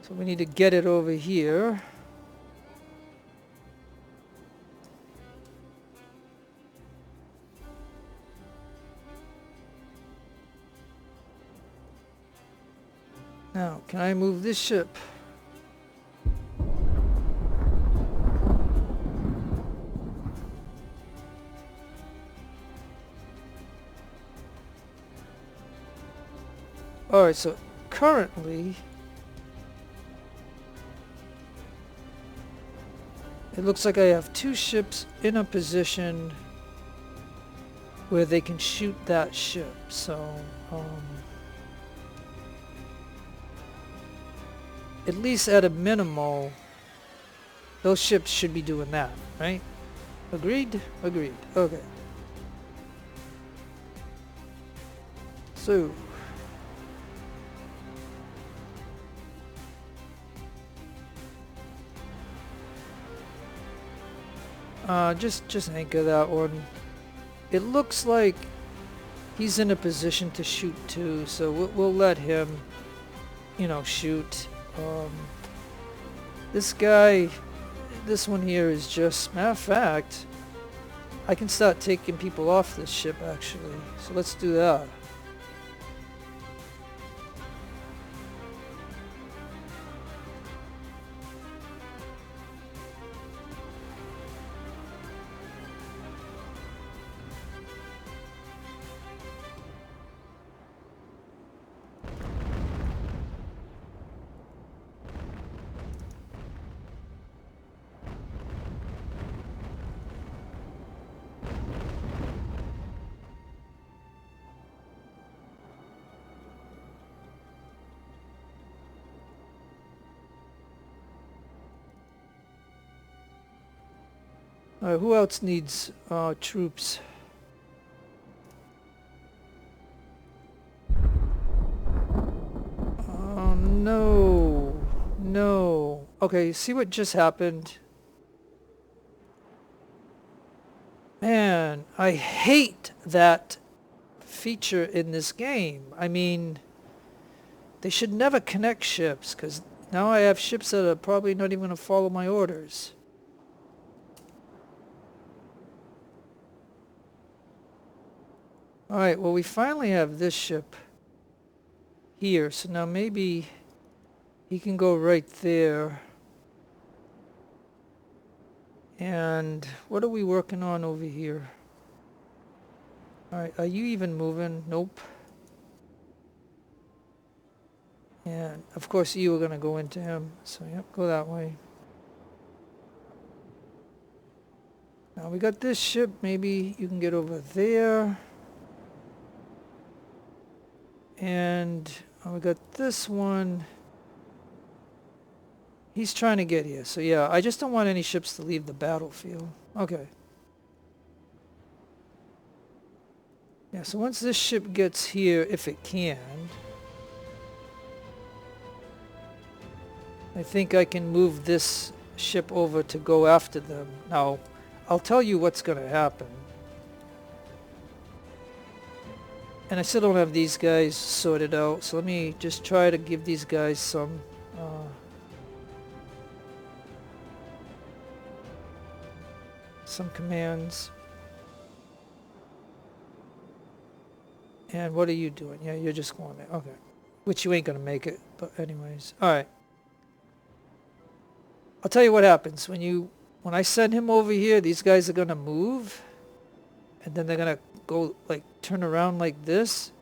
So we need to get it over here. Now, can I move this ship? Alright, so currently it looks like I have two ships in a position where they can shoot that ship. So, at least at a minimal, those ships should be doing that, right? Agreed? Agreed. Okay. So, just anchor that one. It looks like he's in a position to shoot too, so we'll let him, shoot. This guy, this one here is just, matter of fact, I can start taking people off this ship actually, so let's do that. Alright, who else needs troops? Oh no. Okay, see what just happened? Man, I hate that feature in this game. I mean, they should never connect ships, because now I have ships that are probably not even going to follow my orders. Alright, well we finally have this ship here, so now maybe he can go right there. And what are we working on over here? Alright, are you even moving? Nope. And of course you were going to go into him, so yep, go that way. Now we got this ship, maybe you can get over there. And we got this one. He's trying to get here, so yeah, I just don't want any ships to leave the battlefield. Okay. Yeah, so once this ship gets here, if it can, I think I can move this ship over to go after them. Now, I'll tell you what's going to happen. And I still don't have these guys sorted out, so let me just try to give these guys some commands. And what are you doing? Yeah, you're just going there. Okay. Which you ain't going to make it, but anyways. Alright. I'll tell you what happens. When I send him over here, these guys are going to move. And then they're going to go, like, turn around like this.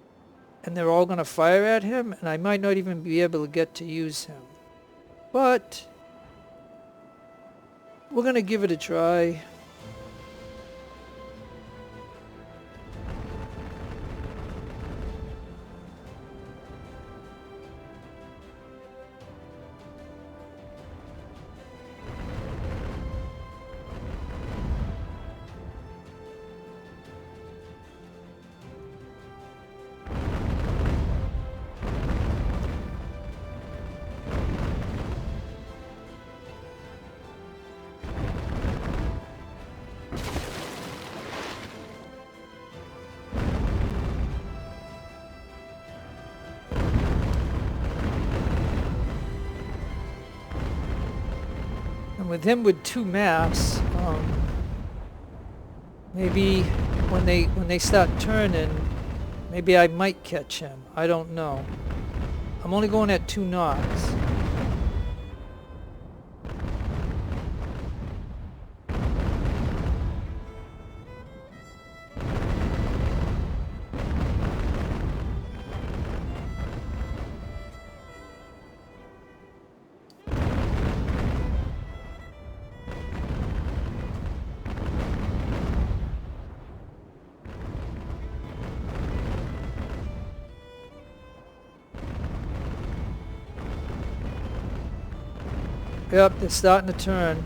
And they're all going to fire at him. And I might not even be able to get to use him. But we're going to give it a try. With him with 2 mass, maybe when they start turning, maybe I might catch him. I don't know. I'm only going at 2 knots. Yep, they're starting to turn.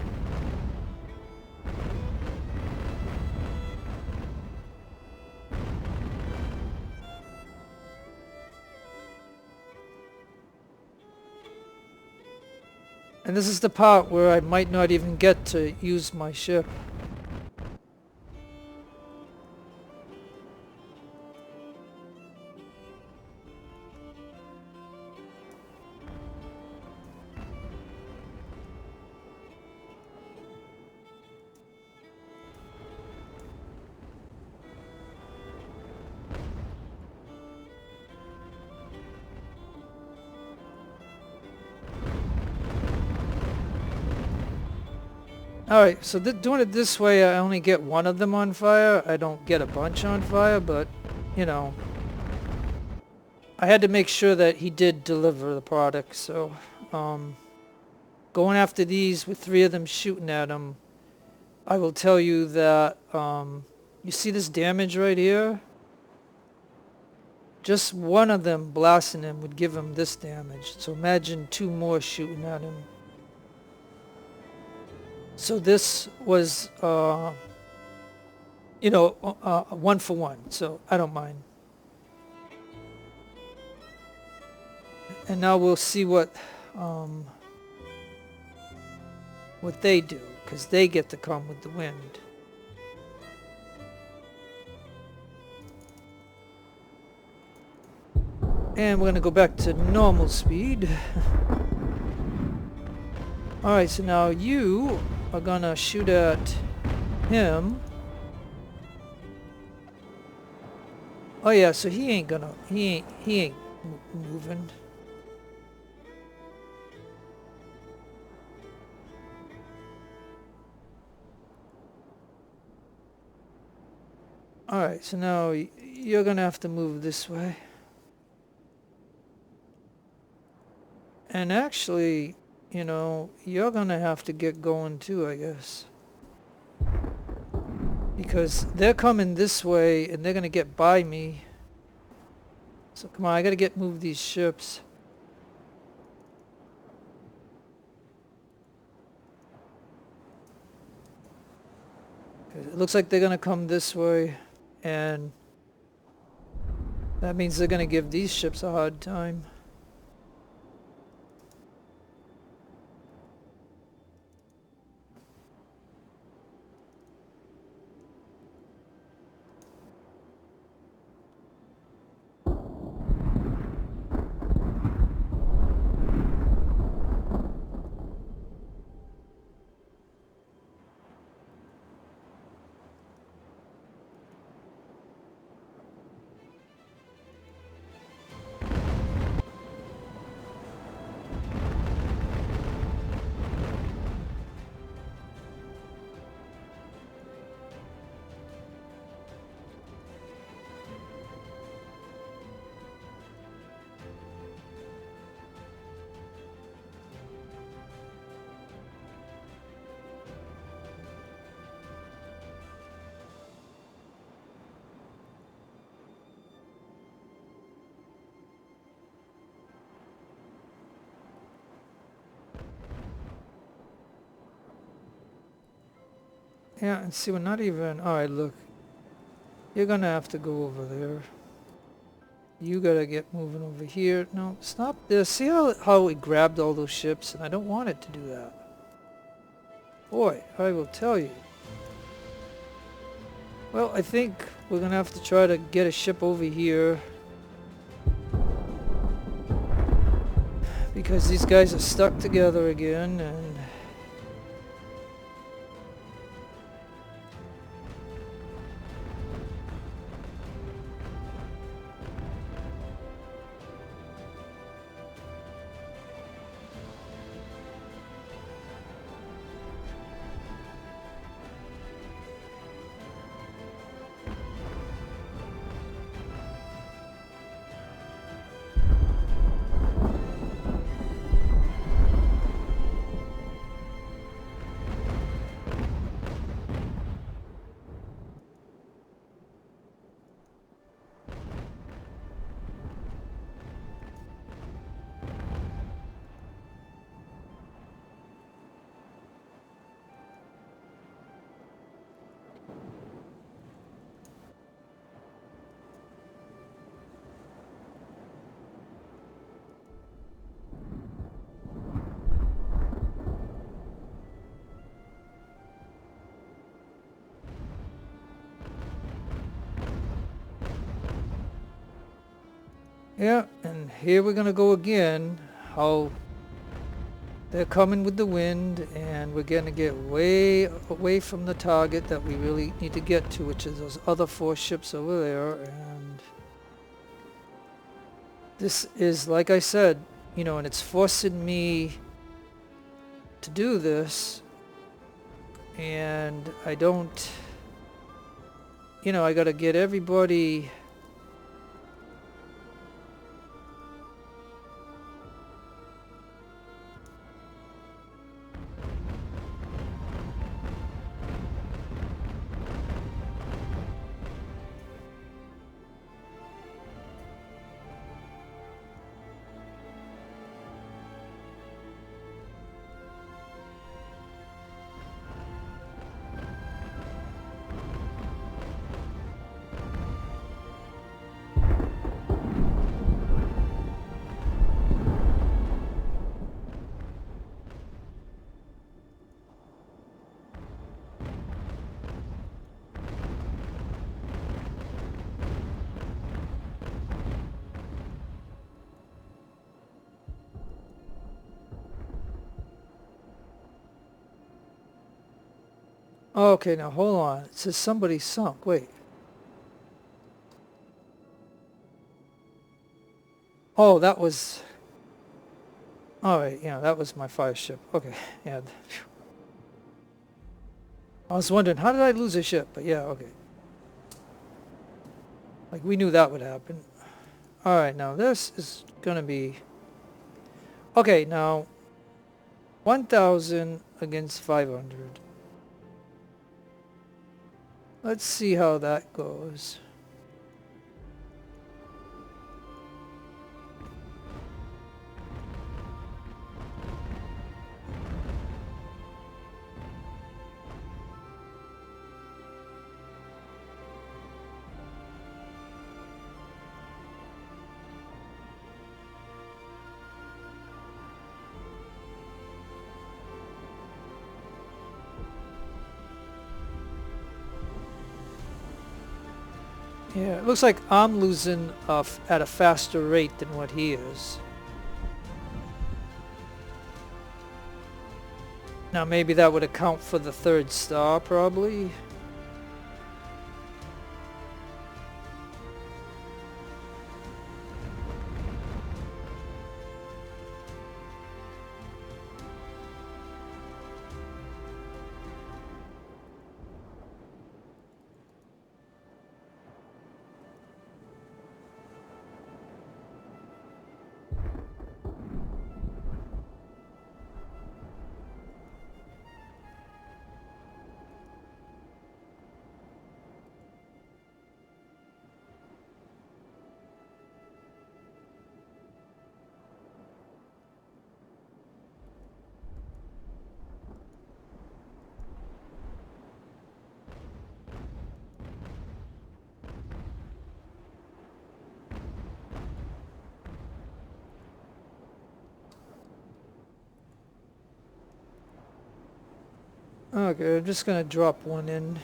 And this is the part where I might not even get to use my ship. Alright, so doing it this way, I only get one of them on fire. I don't get a bunch on fire, but, you know, I had to make sure that he did deliver the product, so, going after these with 3 of them shooting at him, I will tell you that, you see this damage right here? Just one of them blasting him would give him this damage, so imagine 2 more shooting at him. So this was, you know, 1 for 1, so I don't mind. And now we'll see what what they do, because they get to come with the wind. And we're going to go back to normal speed. Alright, so now you are going to shoot at him. Oh yeah, so he ain't moving. Alright, so now you're gonna have to move this way. And actually, you know, you're gonna have to get going too, I guess. Because they're coming this way and they're gonna get by me. So come on, I gotta move these ships. It looks like they're gonna come this way, and that means they're gonna give these ships a hard time. Yeah, and see, we're not even... Alright, look. You're gonna have to go over there. You gotta get moving over here. No, stop this. See how it grabbed all those ships? And I don't want it to do that. Boy, I will tell you. Well, I think we're gonna have to try to get a ship over here. Because these guys are stuck together again, and... Yeah, and here we're gonna go again. How they're coming with the wind, and we're gonna get way away from the target that we really need to get to, which is those other 4 ships over there. And this is, like I said, you know, and it's forcing me to do this, and I don't, you know, I gotta get everybody. Oh, okay, now hold on. It says somebody sunk. Wait. Oh, that was... Oh, wait, yeah, that was my fire ship. Okay, yeah. I was wondering, how did I lose a ship? But yeah, okay. Like, we knew that would happen. Alright, now this is gonna be... Okay, now... 1,000 against 500. Let's see how that goes. Yeah, it looks like I'm losing at a faster rate than what he is. Now maybe that would account for the third star, probably. Okay, I'm just gonna drop one in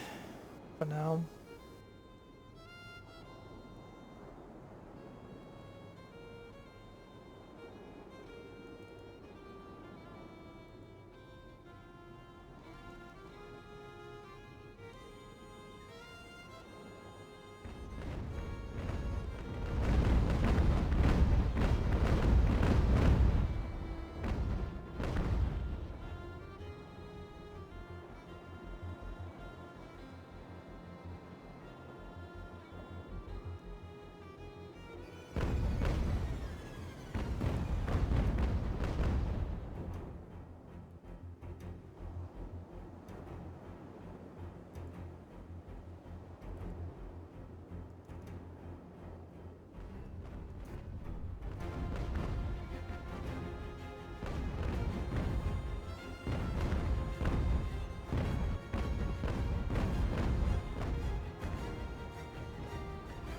for now.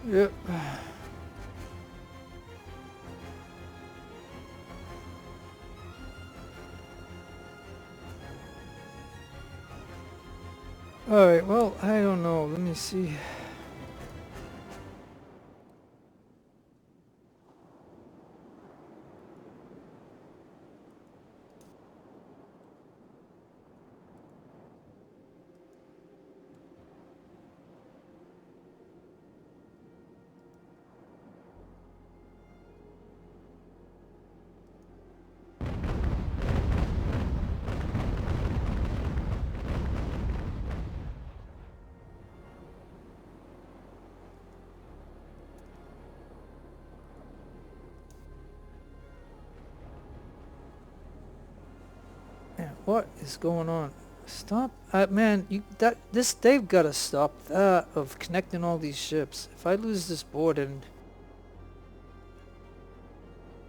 Yep. Alright, well, I don't know. Let me see. Man, what is going on? Stop, man! They've got to stop that of connecting all these ships. If I lose this board, and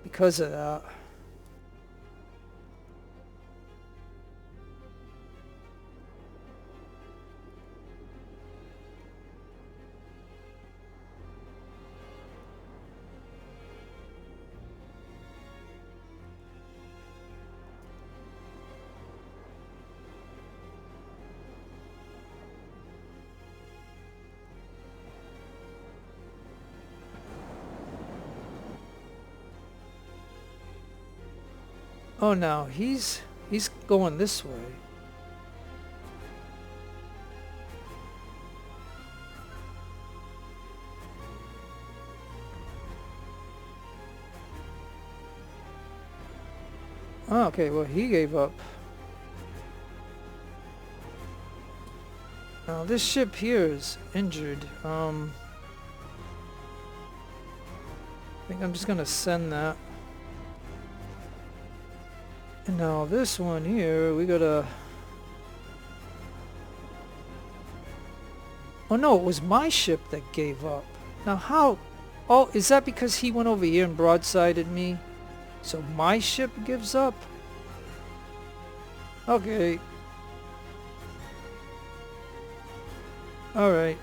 because of that. Oh, now he's going this way. Oh, okay, well, he gave up. Now, this ship here is injured. I think I'm just gonna send that. And now this one here, we gotta... Oh no, it was my ship that gave up. Now how... Oh, is that because he went over here and broadsided me? So my ship gives up? Okay. Alright.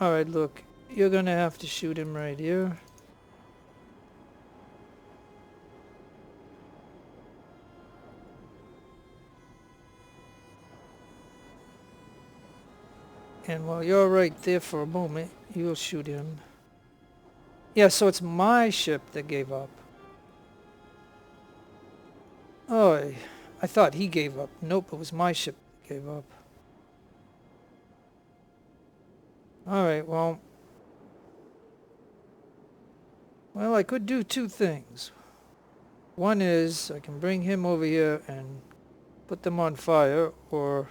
Alright, look. You're gonna have to shoot him right here. And while you're right there for a moment, you'll shoot him. Yeah, so it's my ship that gave up. Oh, I thought he gave up. Nope, it was my ship that gave up. Alright, well... Well, I could do two things. One is, I can bring him over here and put them on fire, or...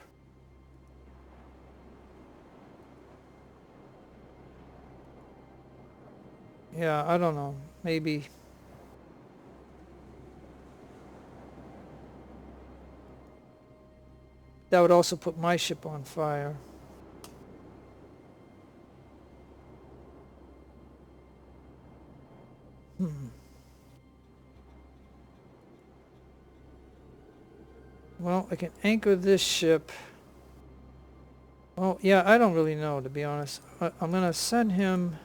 Yeah, I don't know. Maybe... That would also put my ship on fire. Well, I can anchor this ship. Oh, yeah, I don't really know, to be honest. I'm going to send him...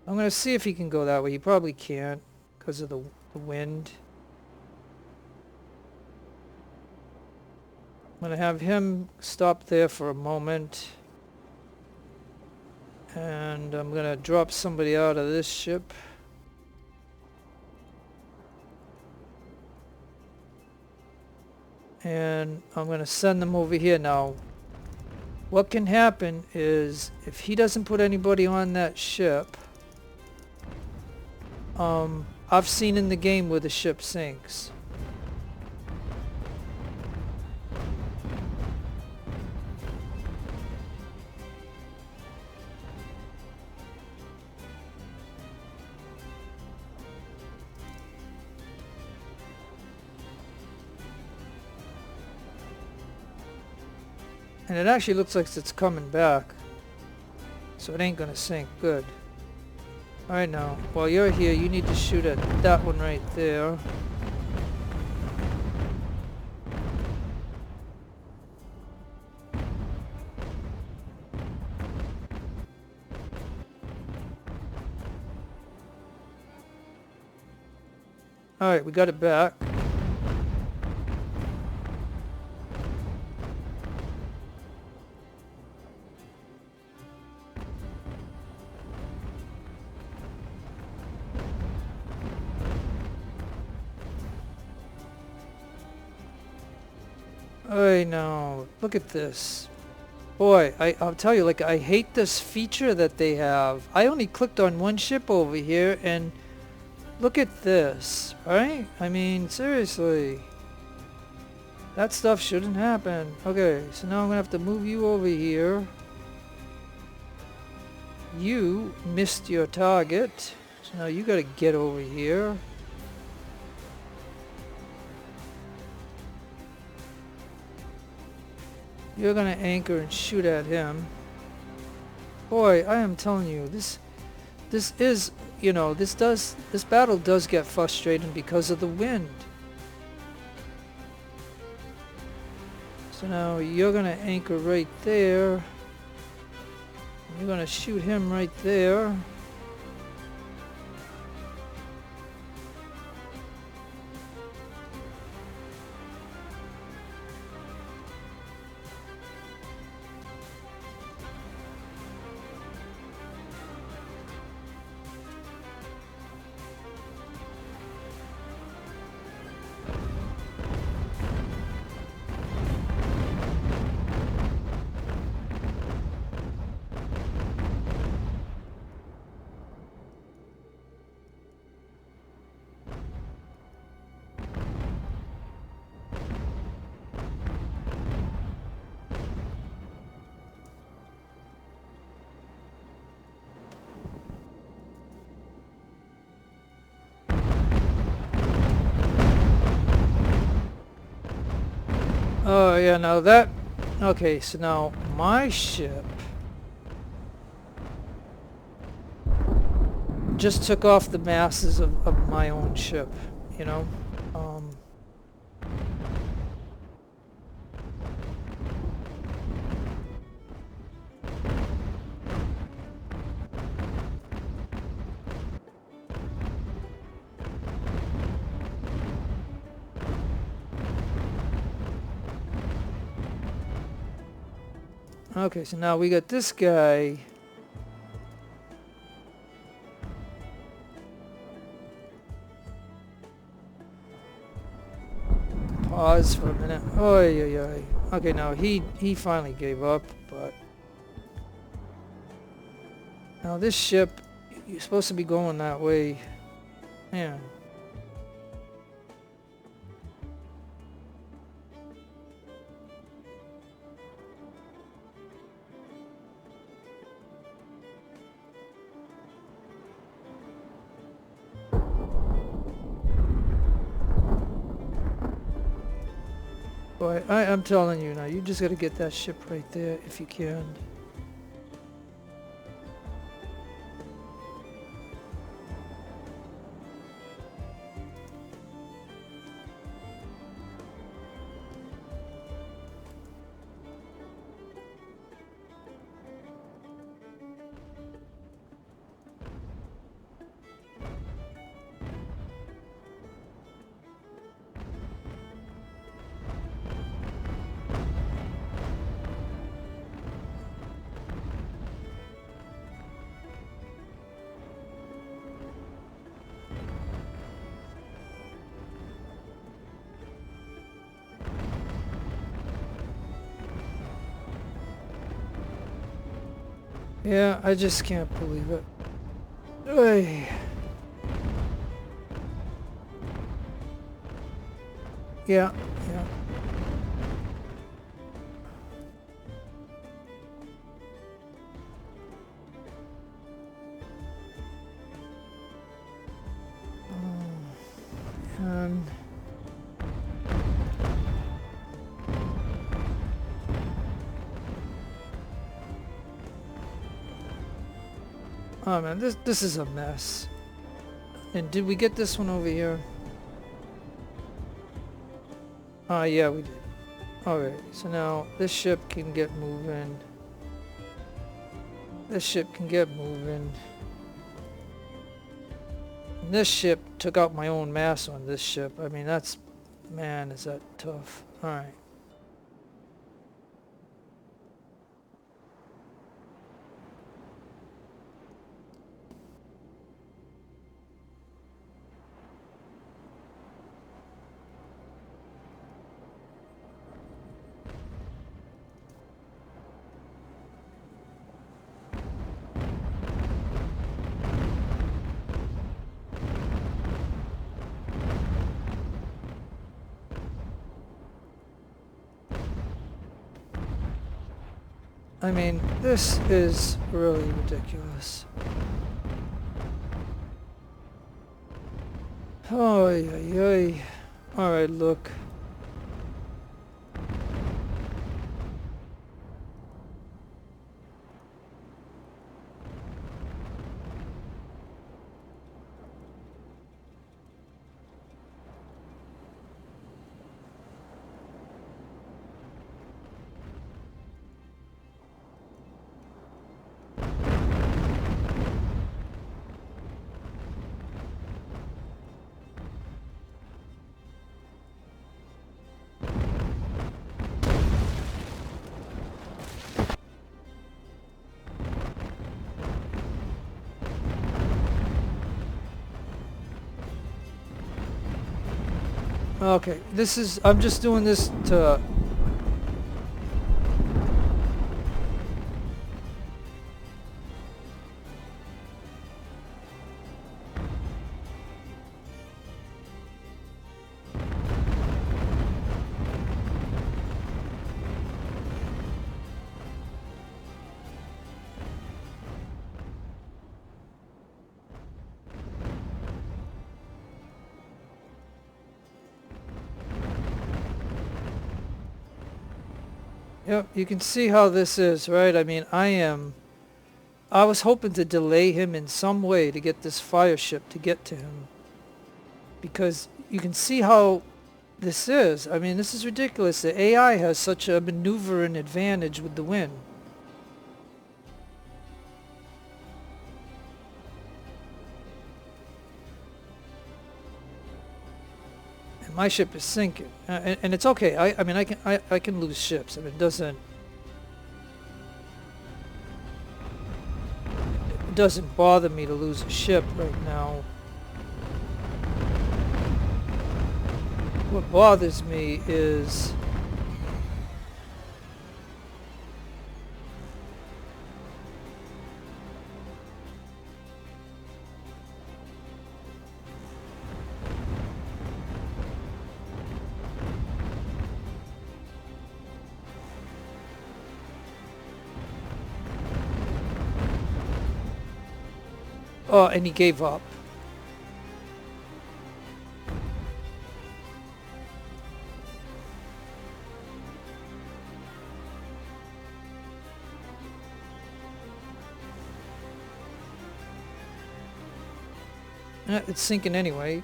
I'm going to see if he can go that way. He probably can't because of the wind. I'm going to have him stop there for a moment. And I'm going to drop somebody out of this ship. And I'm going to send them over here. Now, what can happen is if he doesn't put anybody on that ship... I've seen in the game where the ship sinks. And it actually looks like it's coming back. So it ain't gonna sink. Good. Alright now, while you're here, you need to shoot at that one right there. Alright, we got it back. Alright now, look at this. Boy, I'll tell you, like, I hate this feature that they have. I only clicked on one ship over here and look at this, right? I mean, seriously. That stuff shouldn't happen. Okay, so now I'm gonna have to move you over here. You missed your target. So now you gotta get over here. You're gonna anchor and shoot at him. Boy, I am telling you, this is, you know, this battle does get frustrating because of the wind. So now you're gonna anchor right there. You're gonna shoot him right there. Oh yeah, now that... Okay, so now my ship just took off the masses of my own ship, you know? Okay, so now we got this guy. Pause for a minute. Oh yeah. Okay, now he finally gave up, but now this ship, you're supposed to be going that way. Man. Boy, I'm telling you now, you just gotta get that ship right there if you can. Yeah, I just can't believe it. Oy. Yeah. And oh man, this is a mess. And did we get this one over here? Yeah, we did. Alright, so now this ship can get moving. This ship can get moving. And this ship took out my own mass on this ship. I mean, that's... Man, is that tough. Alright. I mean, this is really ridiculous. Oh, yeah. Alright, look. Okay, this is... I'm just doing this to... Yep, you can see how this is, right? I mean, I was hoping to delay him in some way to get this fire ship to get to him. Because you can see how this is. I mean, this is ridiculous. The AI has such a maneuvering advantage with the wind. And my ship is sinking. And it's okay. I mean, I can lose ships. I mean, it doesn't bother me to lose a ship right now. What bothers me is oh, and he gave up. It's sinking anyway.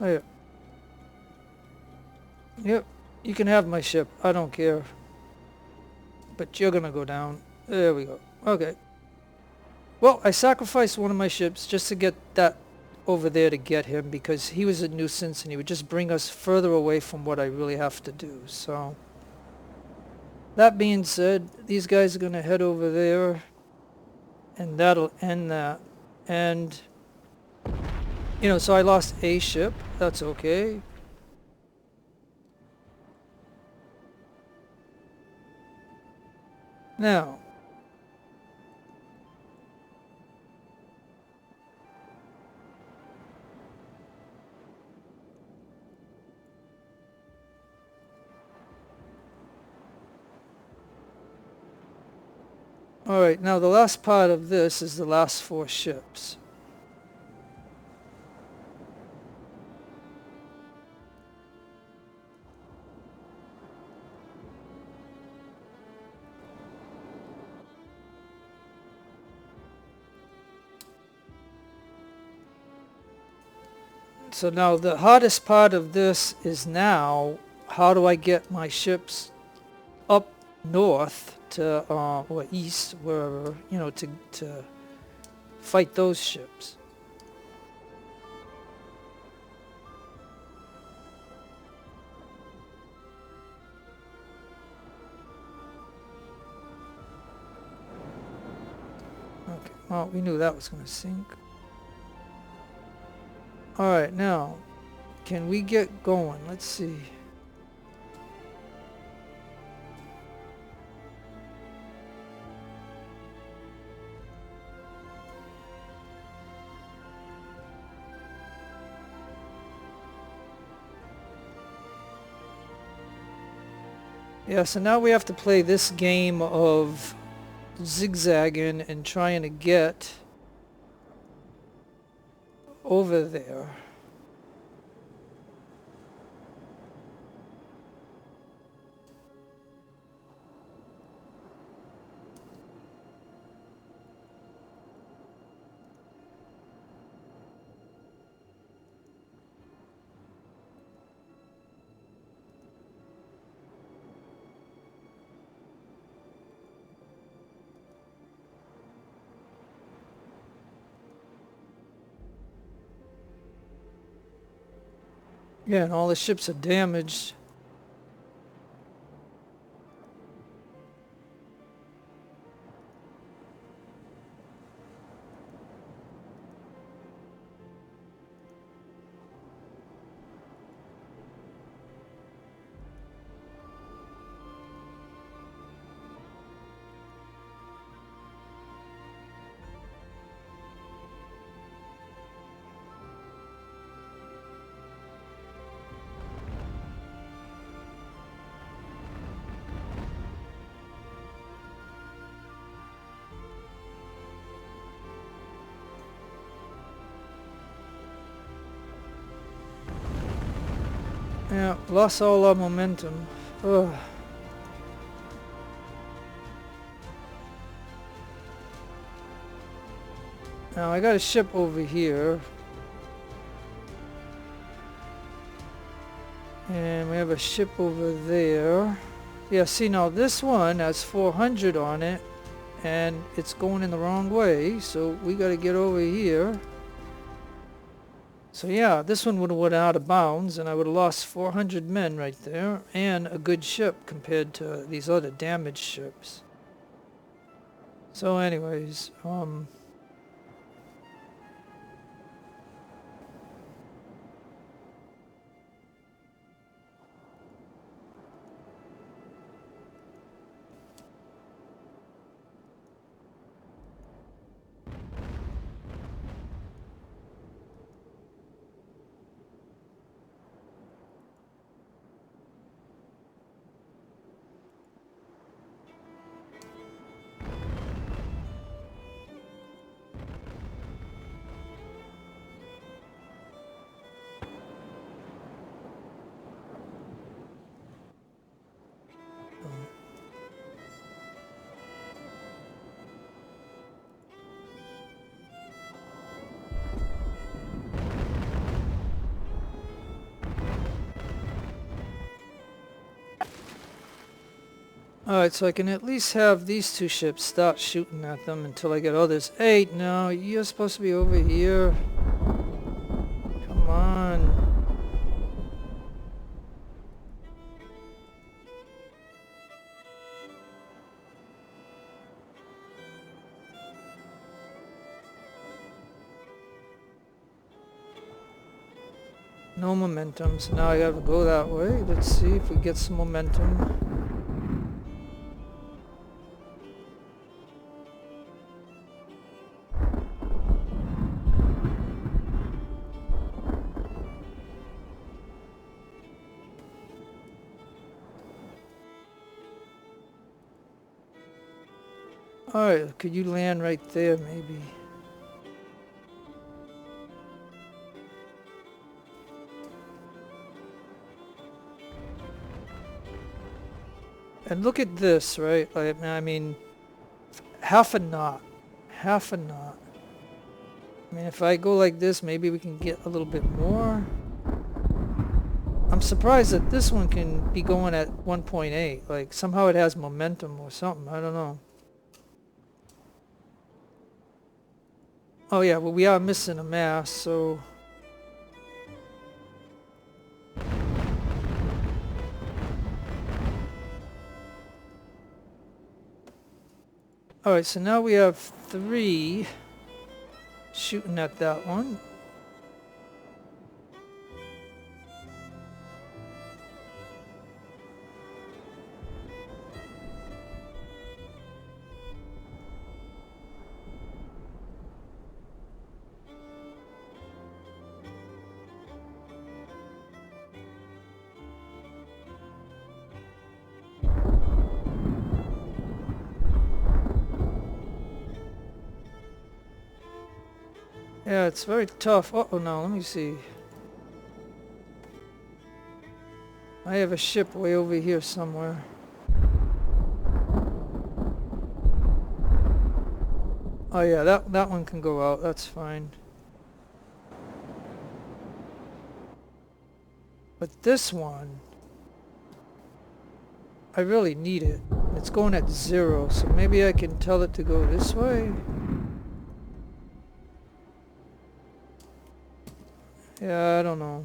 Oh, yeah. Yep, you can have my ship. I don't care. But you're gonna go down. There we go. Okay. Well, I sacrificed one of my ships just to get that over there to get him because he was a nuisance and he would just bring us further away from what I really have to do. So, that being said, these guys are gonna head over there and that'll end that. And, you know, so I lost a ship. That's okay. Now, alright, now the last part of this is the last 4 ships. So now the hardest part of this is now, how do I get my ships up north to, or east, wherever, you know, to fight those ships. Okay, well, we knew that was going to sink. Alright, now, can we get going? Let's see. Yeah, so now we have to play this game of zigzagging and trying to get over there. Yeah, and all the ships are damaged. Yeah, lost all our momentum. Ugh. Now I got a ship over here. And we have a ship over there. Yeah, see now this one has 400 on it. And it's going in the wrong way. So we got to get over here. So yeah, this one would have went out of bounds. And I would have lost 400 men right there. And a good ship compared to these other damaged ships. So anyways, alright, so I can at least have these two ships start shooting at them until I get others. Hey, no, you're supposed to be over here. Come on. No momentum, so now I gotta go that way. Let's see if we get some momentum. Alright, could you land right there maybe? And look at this, right? I mean, half a knot. Half a knot. I mean, if I go like this, maybe we can get a little bit more. I'm surprised that this one can be going at 1.8. Like, somehow it has momentum or something. I don't know. Oh yeah, well we are missing a mast, so... Alright, so now we have 3 shooting at that one. Yeah, it's very tough. Uh-oh, now, let me see. I have a ship way over here somewhere. Oh yeah, that one can go out. That's fine. But this one, I really need it. It's going at 0, so maybe I can tell it to go this way. Yeah, I don't know.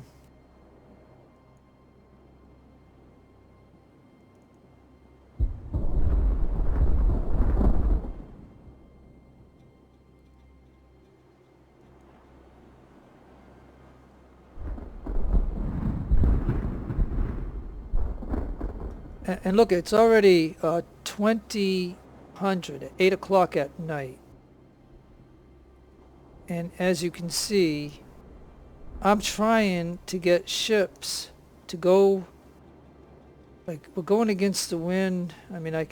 And look, it's already 2000 at 8 o'clock at night. And as you can see, I'm trying to get ships to go, like, we're going against the wind. I mean, I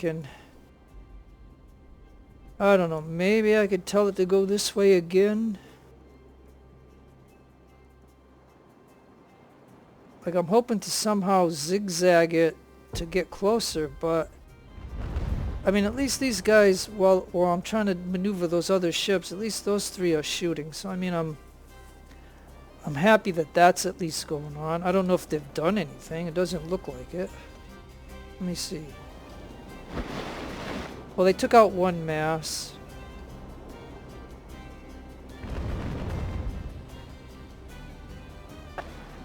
don't know, maybe I could tell it to go this way again. Like, I'm hoping to somehow zigzag it to get closer, but I mean, at least these guys, while I'm trying to maneuver those other ships, at least those three are shooting. So I mean, I'm happy that that's at least going on. I don't know if they've done anything. It doesn't look like it. Let me see. Well, they took out one mass.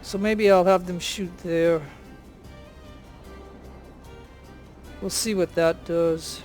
So maybe I'll have them shoot there. We'll see what that does.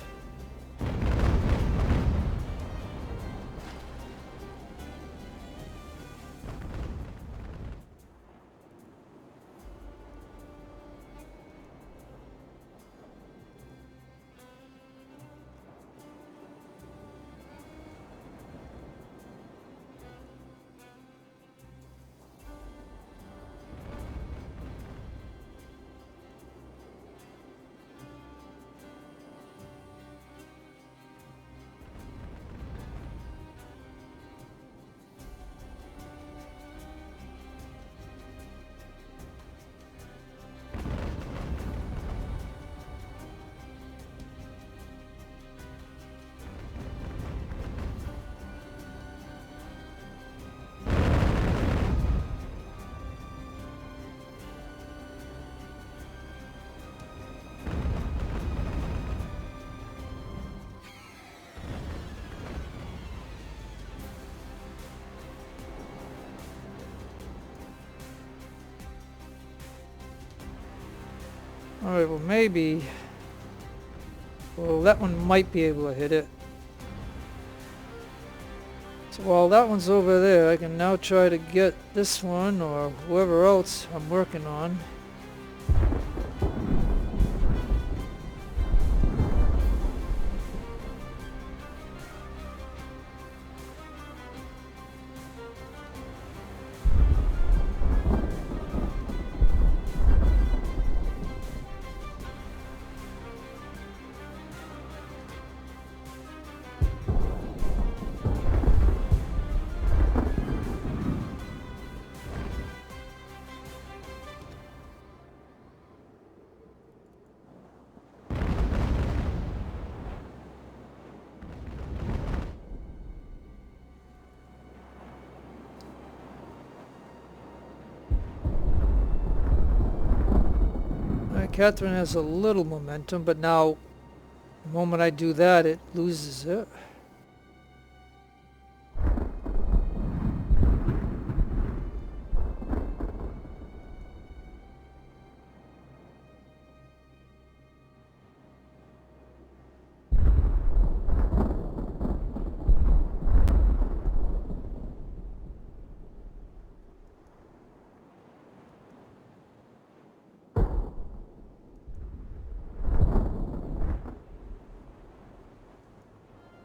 Alright, well maybe... Well, that one might be able to hit it. So while that one's over there, I can now try to get this one or whoever else I'm working on. Catherine has a little momentum, but now the moment I do that, it loses it.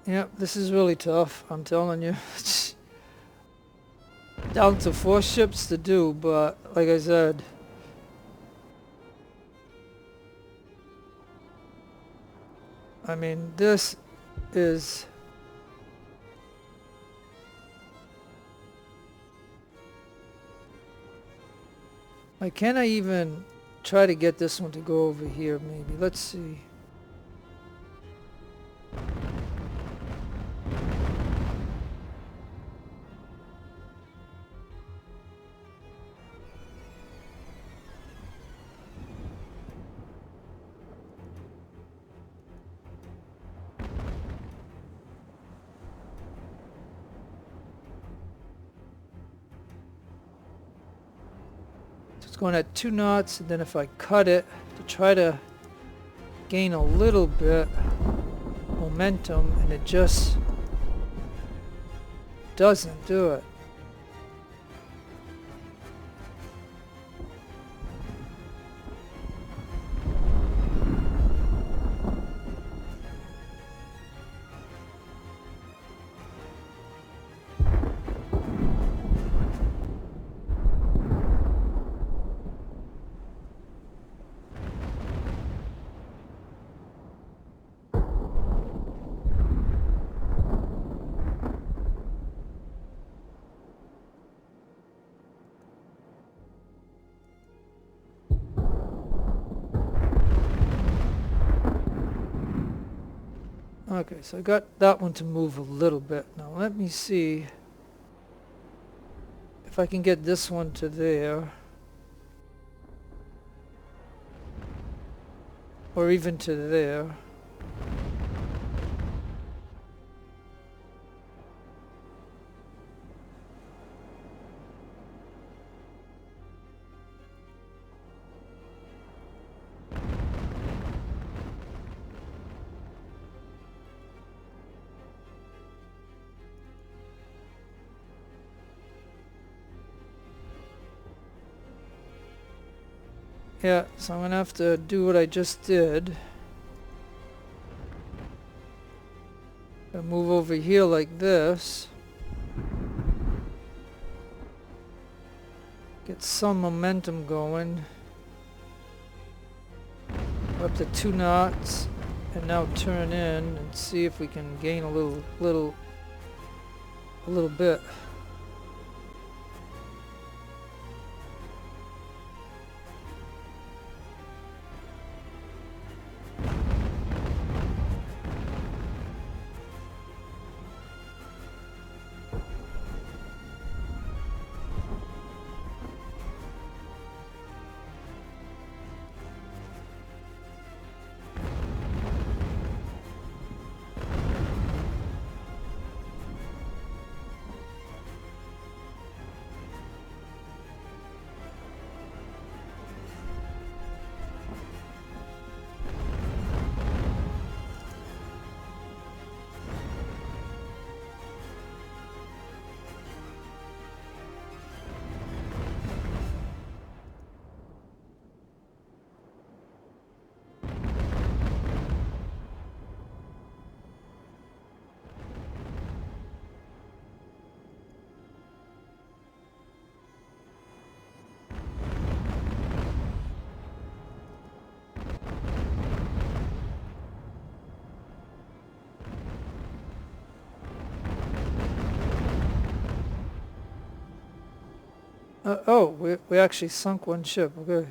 Yep, this is really tough, I'm telling you. Down to 4 ships to do, but like I said, I mean, this is... Like, can I even try to get this one to go over here, maybe? Let's see. It's going at 2 knots, and then if I cut it to try to gain a little bit momentum, and it just doesn't do it. Okay, so I got that one to move a little bit. Now let me see if I can get this one to there. Or even to there. Yeah, so I'm going to have to do what I just did. Gonna move over here like this. Get some momentum going. Up to 2 knots. And now turn in and see if we can gain a little bit. Oh, we actually sunk one ship. Okay.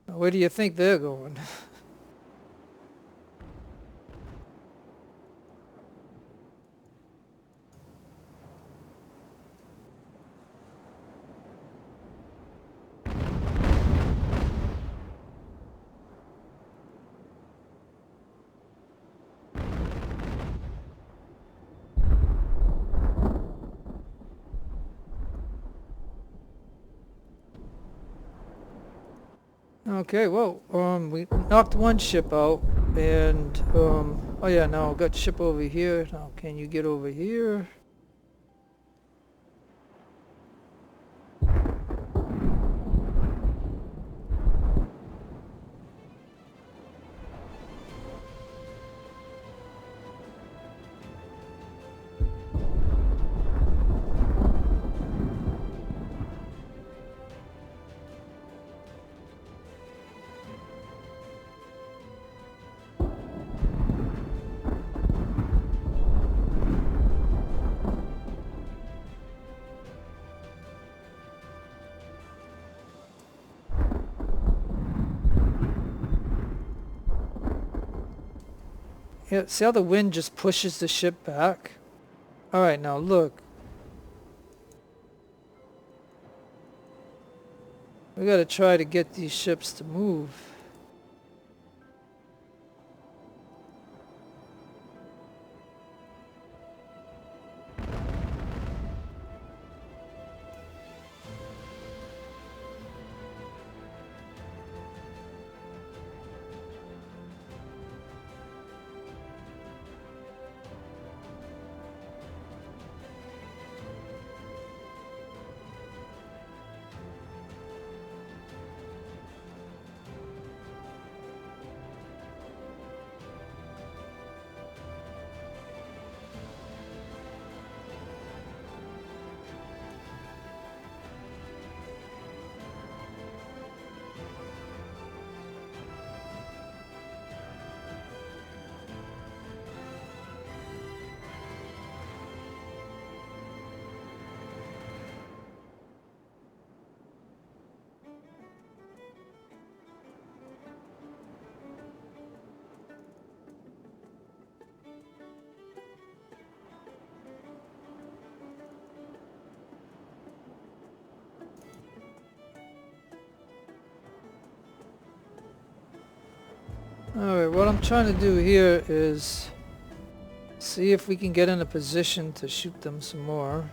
Where do you think they're going? Okay, well, we knocked one ship out, and, oh yeah, now I've got ship over here. Now, can you get over here? Yeah, see how the wind just pushes the ship back? Alright, now look. We gotta try to get these ships to move. Alright, what I'm trying to do here is see if we can get in a position to shoot them some more.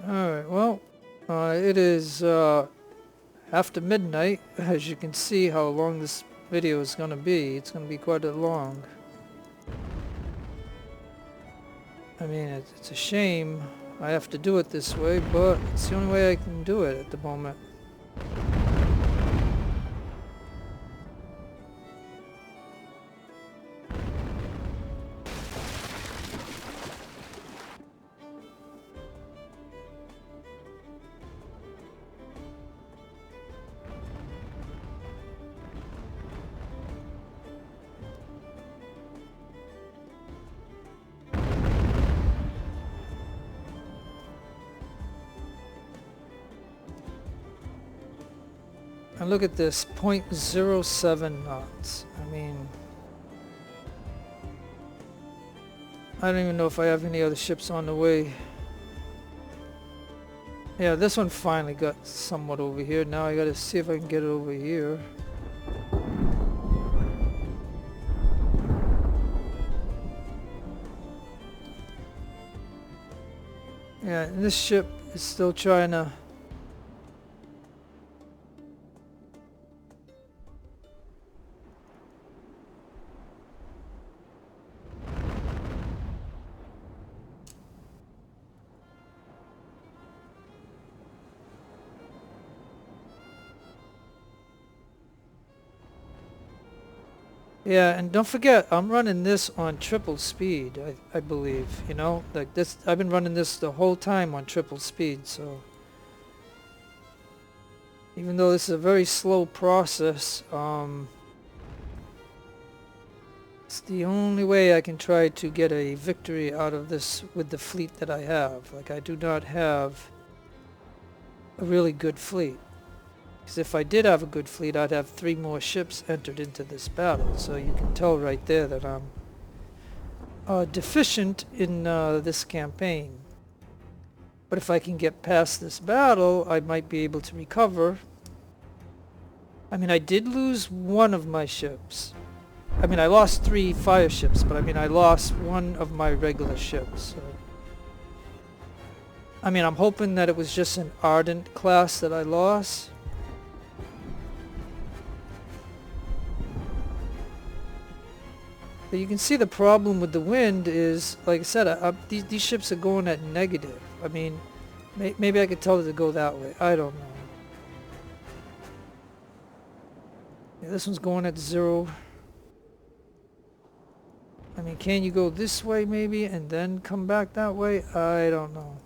Alright, well, it is after midnight. As you can see how long this video is going to be. It's going to be quite long. I mean, it's a shame I have to do it this way, but it's the only way I can do it at the moment. And look at this, 0.07 knots. I mean, I don't even know if I have any other ships on the way. Yeah, this one finally got somewhat over here. Now I gotta see if I can get it over here. Yeah, and this ship is still trying to... Yeah, and don't forget, I'm running this on triple speed, I believe, you know? Like this, I've been running this the whole time on triple speed, so... Even though this is a very slow process, it's the only way I can try to get a victory out of this with the fleet that I have. Like, I do not have a really good fleet. Because if I did have a good fleet, I'd have 3 more ships entered into this battle. So you can tell right there that I'm deficient in this campaign. But if I can get past this battle, I might be able to recover. I mean, I did lose one of my ships. I mean, I lost 3 fire ships, but I mean, I lost one of my regular ships. So. I mean, I'm hoping that it was just an Ardent class that I lost. But you can see the problem with the wind is, like I said, these ships are going at negative. I mean, maybe I could tell it to go that way. I don't know. Yeah, this one's going at 0. I mean, can you go this way maybe and then come back that way? I don't know.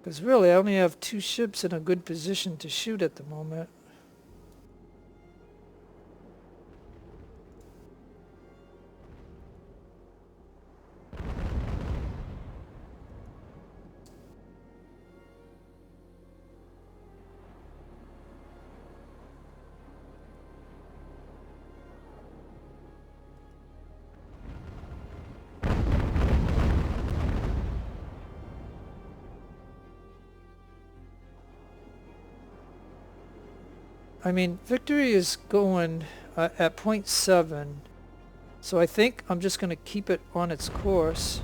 Because really, I only have 2 ships in a good position to shoot at the moment. I mean, victory is going at 0.7, so I think I'm just going to keep it on its course.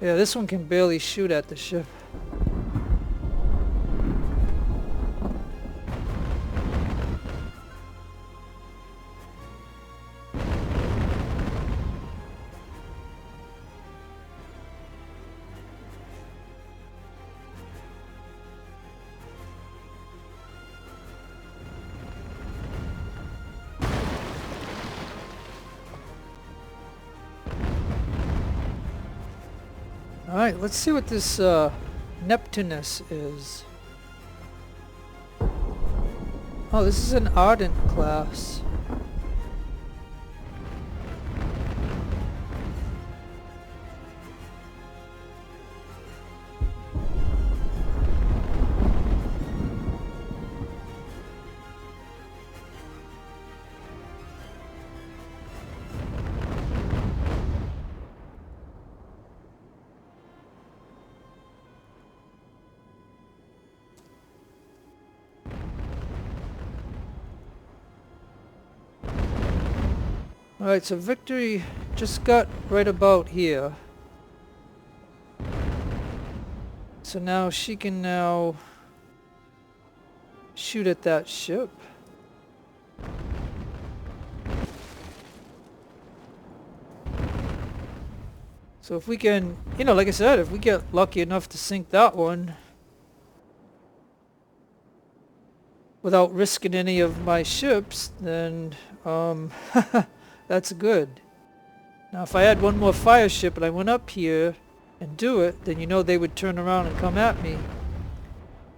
Yeah, this one can barely shoot at the ship. Alright, let's see what this Neptunus is. Oh, this is an Ardent class. Alright, so Victory just got right about here. So now she can now shoot at that ship. So if we can, you know, like I said, if we get lucky enough to sink that one without risking any of my ships, then that's good. Now if I had one more fire ship and I went up here and do it, then you know they would turn around and come at me.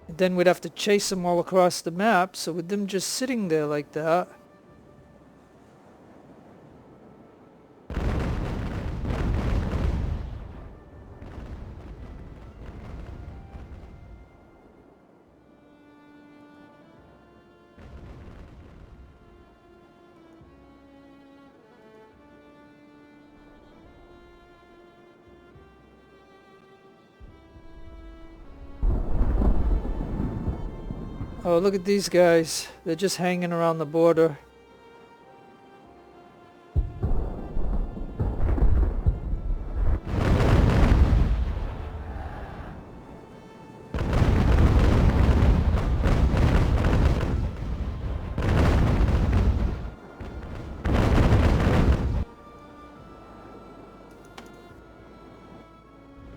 And then we'd have to chase them all across the map. So with them just sitting there like that, oh, look at these guys. They're just hanging around the border.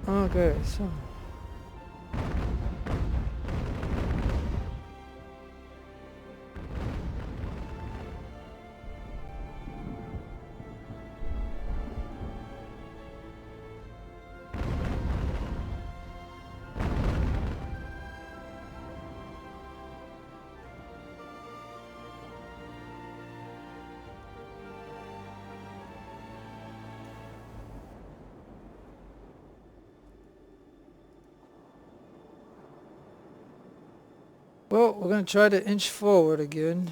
Okay, so... Well, we're going to try to inch forward again.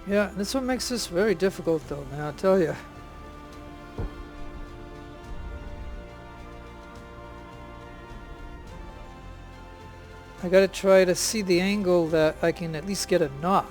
Yeah, this one makes this very difficult though, man, I'll tell you. I gotta try to see the angle that I can at least get a knot.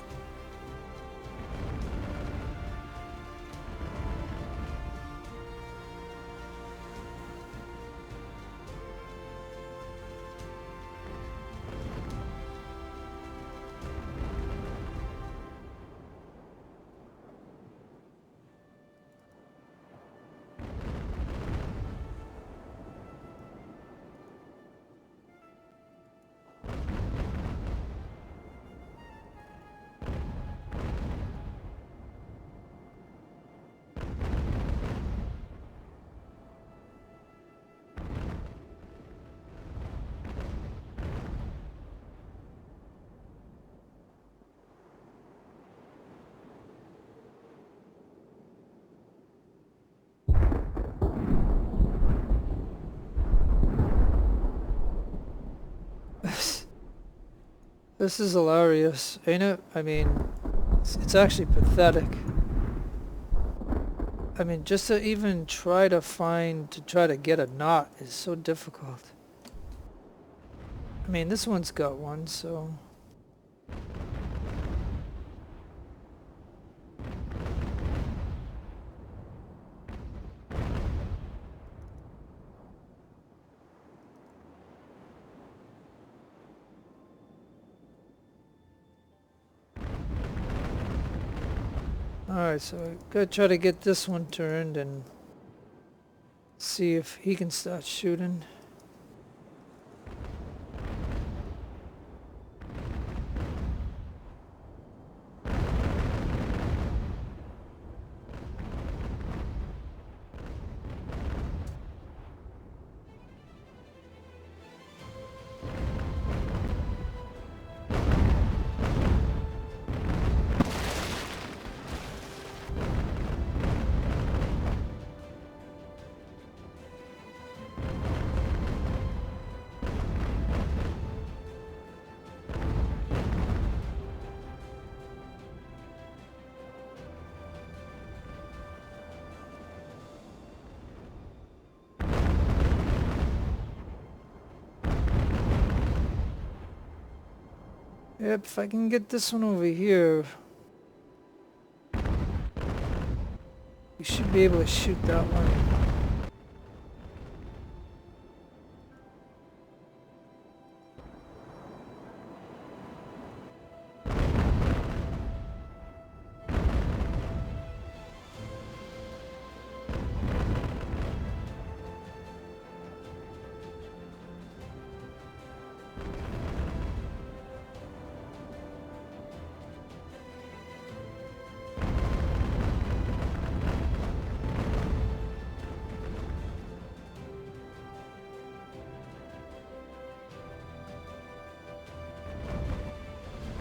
This is hilarious, ain't it? I mean, it's actually pathetic. I mean, just to even try to get a knot is so difficult. I mean, this one's got one, so... Alright, so I gotta try to get this one turned and see if he can start shooting. Yep, if I can get this one over here, we should be able to shoot that one.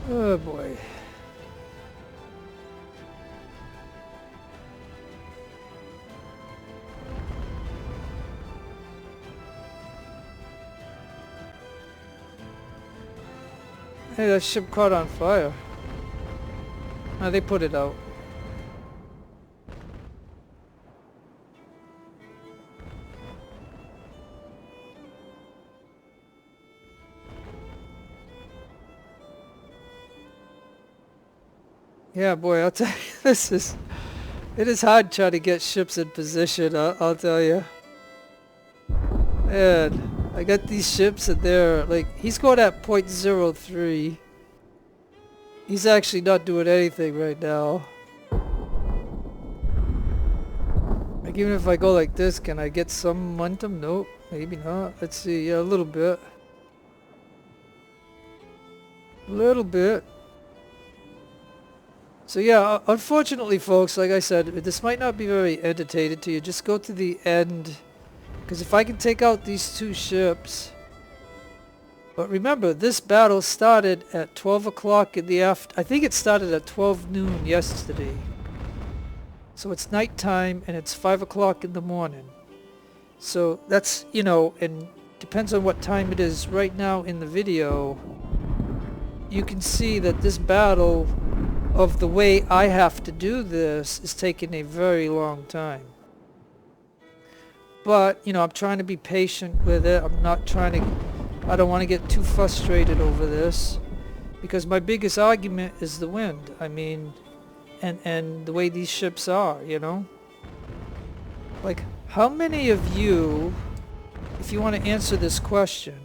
Oh boy. Hey, that ship caught on fire. No, they put it out. Yeah, boy, I'll tell you, it is hard trying to get ships in position, I'll tell you. Man, I got these ships and they're, like, he's going at .03. He's actually not doing anything right now. Like, even if I go like this, can I get some momentum? Nope, maybe not. Let's see, yeah, a little bit. A little bit. So yeah, unfortunately folks, like I said, this might not be very entertaining to you. Just go to the end. Because if I can take out these two ships... But remember, this battle started at 12 o'clock in the afternoon. I think it started at 12 noon yesterday. So it's nighttime and it's 5 o'clock in the morning. So that's, you know, and depends on what time it is right now in the video. You can see that this battle... of the way I have to do this is taking a very long time. But, you know, I'm trying to be patient with it. I don't want to get too frustrated over this. Because my biggest argument is the wind. I mean, and the way these ships are, you know? Like, how many of you, if you want to answer this question,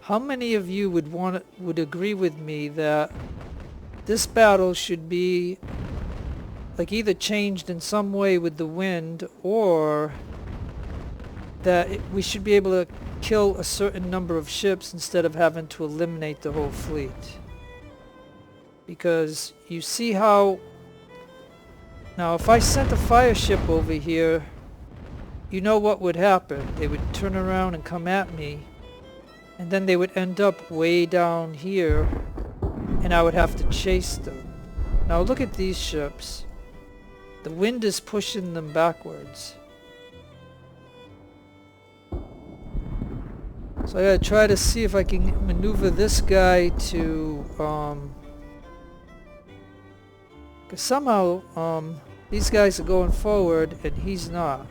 how many of you would agree with me that this battle should be like either changed in some way with the wind, or that we should be able to kill a certain number of ships instead of having to eliminate the whole fleet? Because you see how Now if I sent a fire ship over here, you know what would happen. They would turn around and come at me, and then they would end up way down here, and I would have to chase them. Now look at these ships. The wind is pushing them backwards. So I gotta try to see if I can maneuver this guy to, cause somehow, these guys are going forward and he's not.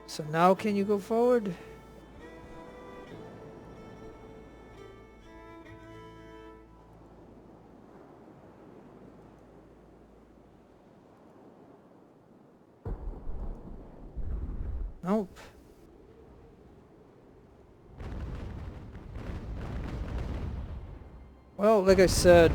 So now can you go forward? Nope. Well, like I said,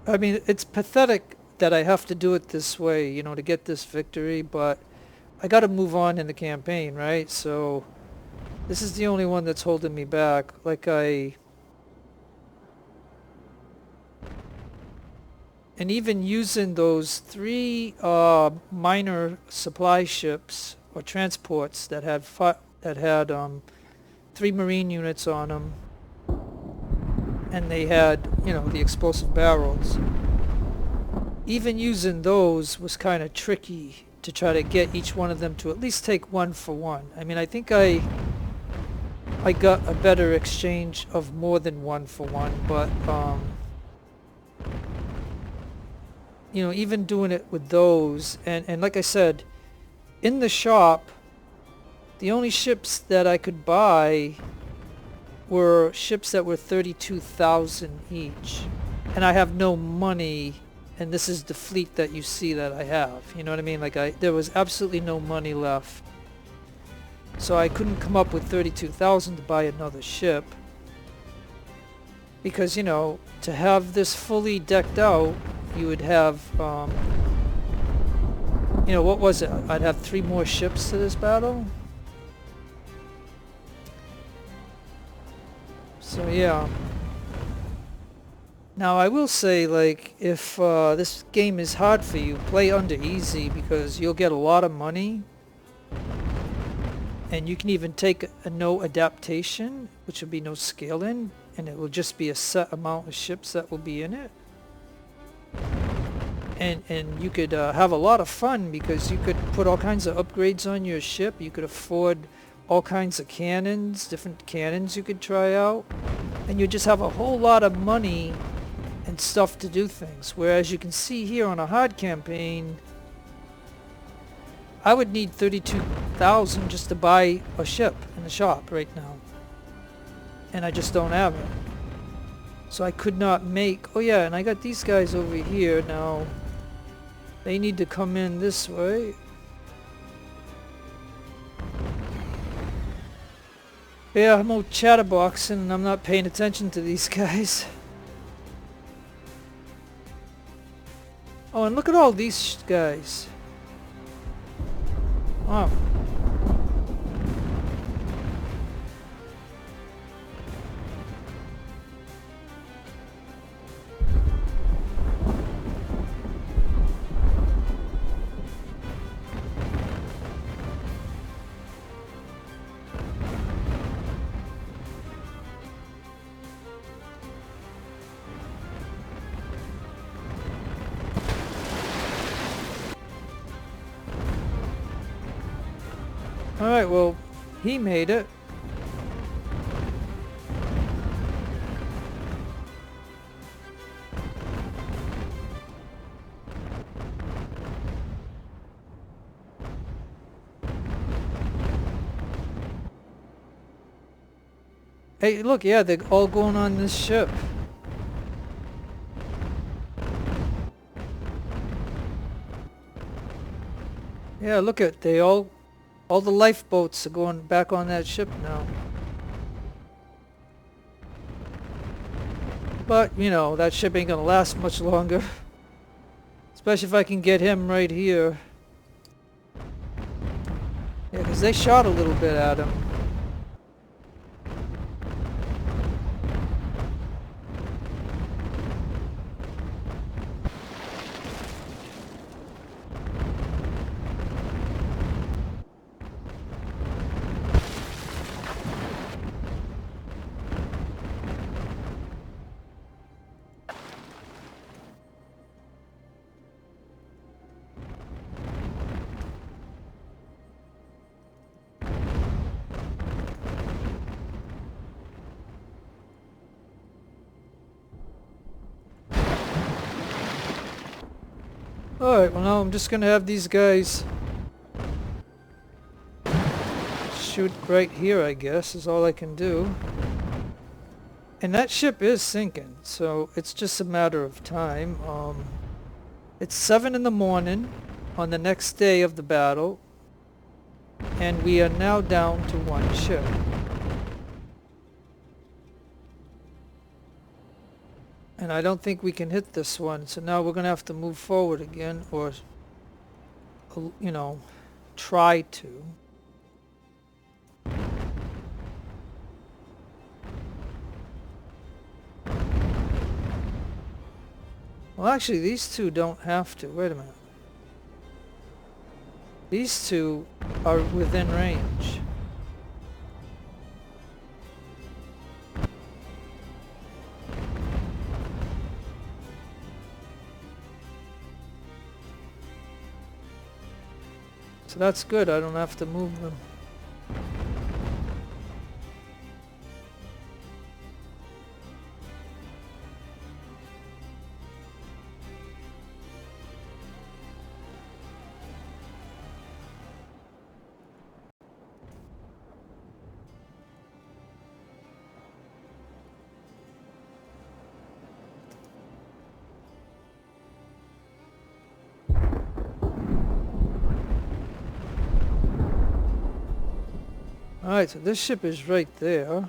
I mean, it's pathetic that I have to do it this way, you know, to get this victory, but I gotta move on in the campaign, right? So this is the only one that's holding me back. And even using those 3 minor supply ships or transports that had 3 marine units on them, and they had, you know, the explosive barrels. Even using those was kind of tricky to try to get each one of them to at least take 1 for 1. I mean, I think I got a better exchange of more than 1 for 1, but you know, even doing it with those, and like I said, in the shop, the only ships that I could buy were ships that were 32,000 each, and I have no money, and this is the fleet that you see that I have, you know what I mean? Like, there was absolutely no money left, so I couldn't come up with 32,000 to buy another ship, because, you know, to have this fully decked out, you would have, you know, what was it? I'd have 3 more ships to this battle. So yeah. Now I will say, like, if this game is hard for you, play under easy, because you'll get a lot of money. And you can even take a no adaptation, which will be no scaling, and it will just be a set amount of ships that will be in it. And you could have a lot of fun, because you could put all kinds of upgrades on your ship. You could afford all kinds of cannons, different cannons you could try out, and you just have a whole lot of money and stuff to do things. Whereas you can see here on a hard campaign, I would need 32,000 just to buy a ship in the shop right now, and I just don't have it. So I could not make... Oh yeah, and I got these guys over here now. They need to come in this way. Yeah, I'm all chatterboxing and I'm not paying attention to these guys. Oh, and look at all these guys. Wow. Alright, well, he made it. Hey, look, yeah, they're all going on this ship. Yeah, look at, all the lifeboats are going back on that ship now. But, you know, that ship ain't gonna last much longer. Especially if I can get him right here. Yeah, because they shot a little bit at him. Alright, well now I'm just gonna have these guys shoot right here, I guess, is all I can do. And that ship is sinking, so it's just a matter of time. It's 7 in the morning on the next day of the battle, and we are now down to one ship. And I don't think we can hit this one, so now we're gonna have to move forward again, or, you know, try to. Well, actually, these two don't have to. Wait a minute. These two are within range. So that's good, I don't have to move them. Alright, so this ship is right there.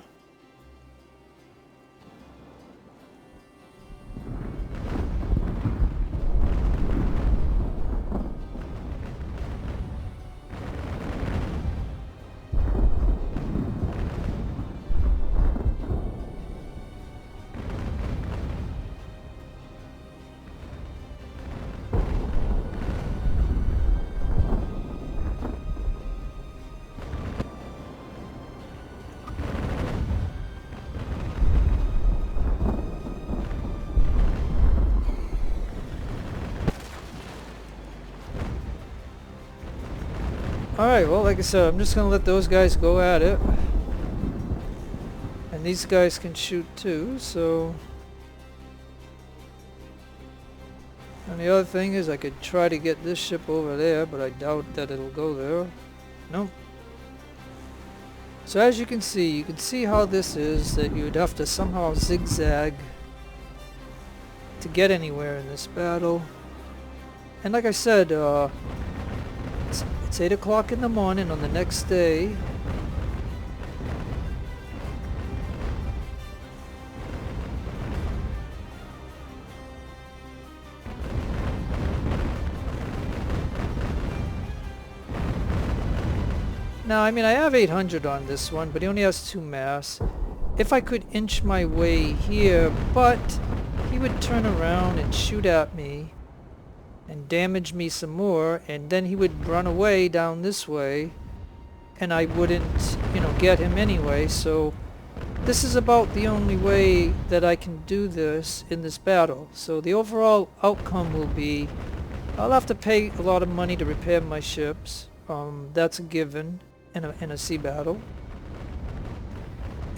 Alright, well, like I said, I'm just gonna let those guys go at it. And these guys can shoot too, so... And the other thing is I could try to get this ship over there, but I doubt that it'll go there. Nope. So as you can see how this is, that you'd have to somehow zigzag to get anywhere in this battle. And like I said, it's 8 o'clock in the morning on the next day. Now, I mean, I have 800 on this one, but he only has 2 mass. If I could inch my way here, but he would turn around and shoot at me and damage me some more, and then he would run away down this way, and I wouldn't, you know, get him anyway. So this is about the only way that I can do this in this battle. So the overall outcome will be I'll have to pay a lot of money to repair my ships. That's a given in a sea battle.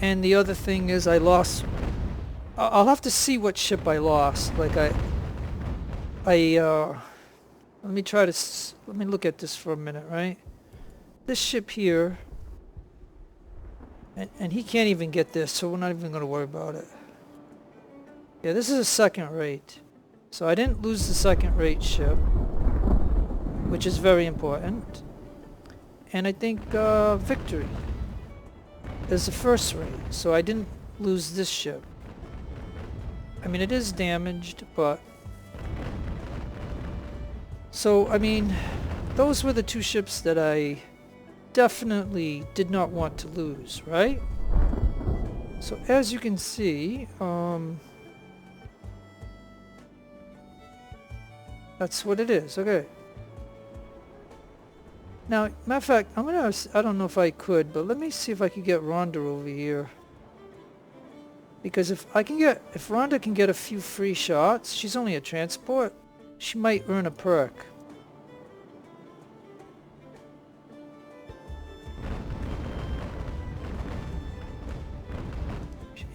And the other thing is I'll have to see what ship I lost. Like let me look at this for a minute, right? This ship here, and he can't even get this, so we're not even going to worry about it. Yeah, this is a second rate. So I didn't lose the second rate ship, which is very important. And I think Victory is the first rate, so I didn't lose this ship. I mean, it is damaged, but... So, I mean, those were the 2 ships that I definitely did not want to lose, right? So as you can see, that's what it is. Okay. Now, matter of fact, I don't know if I could, but let me see if I could get Rhonda over here. Because if Rhonda can get a few free shots, she's only a transport, she might earn a perk.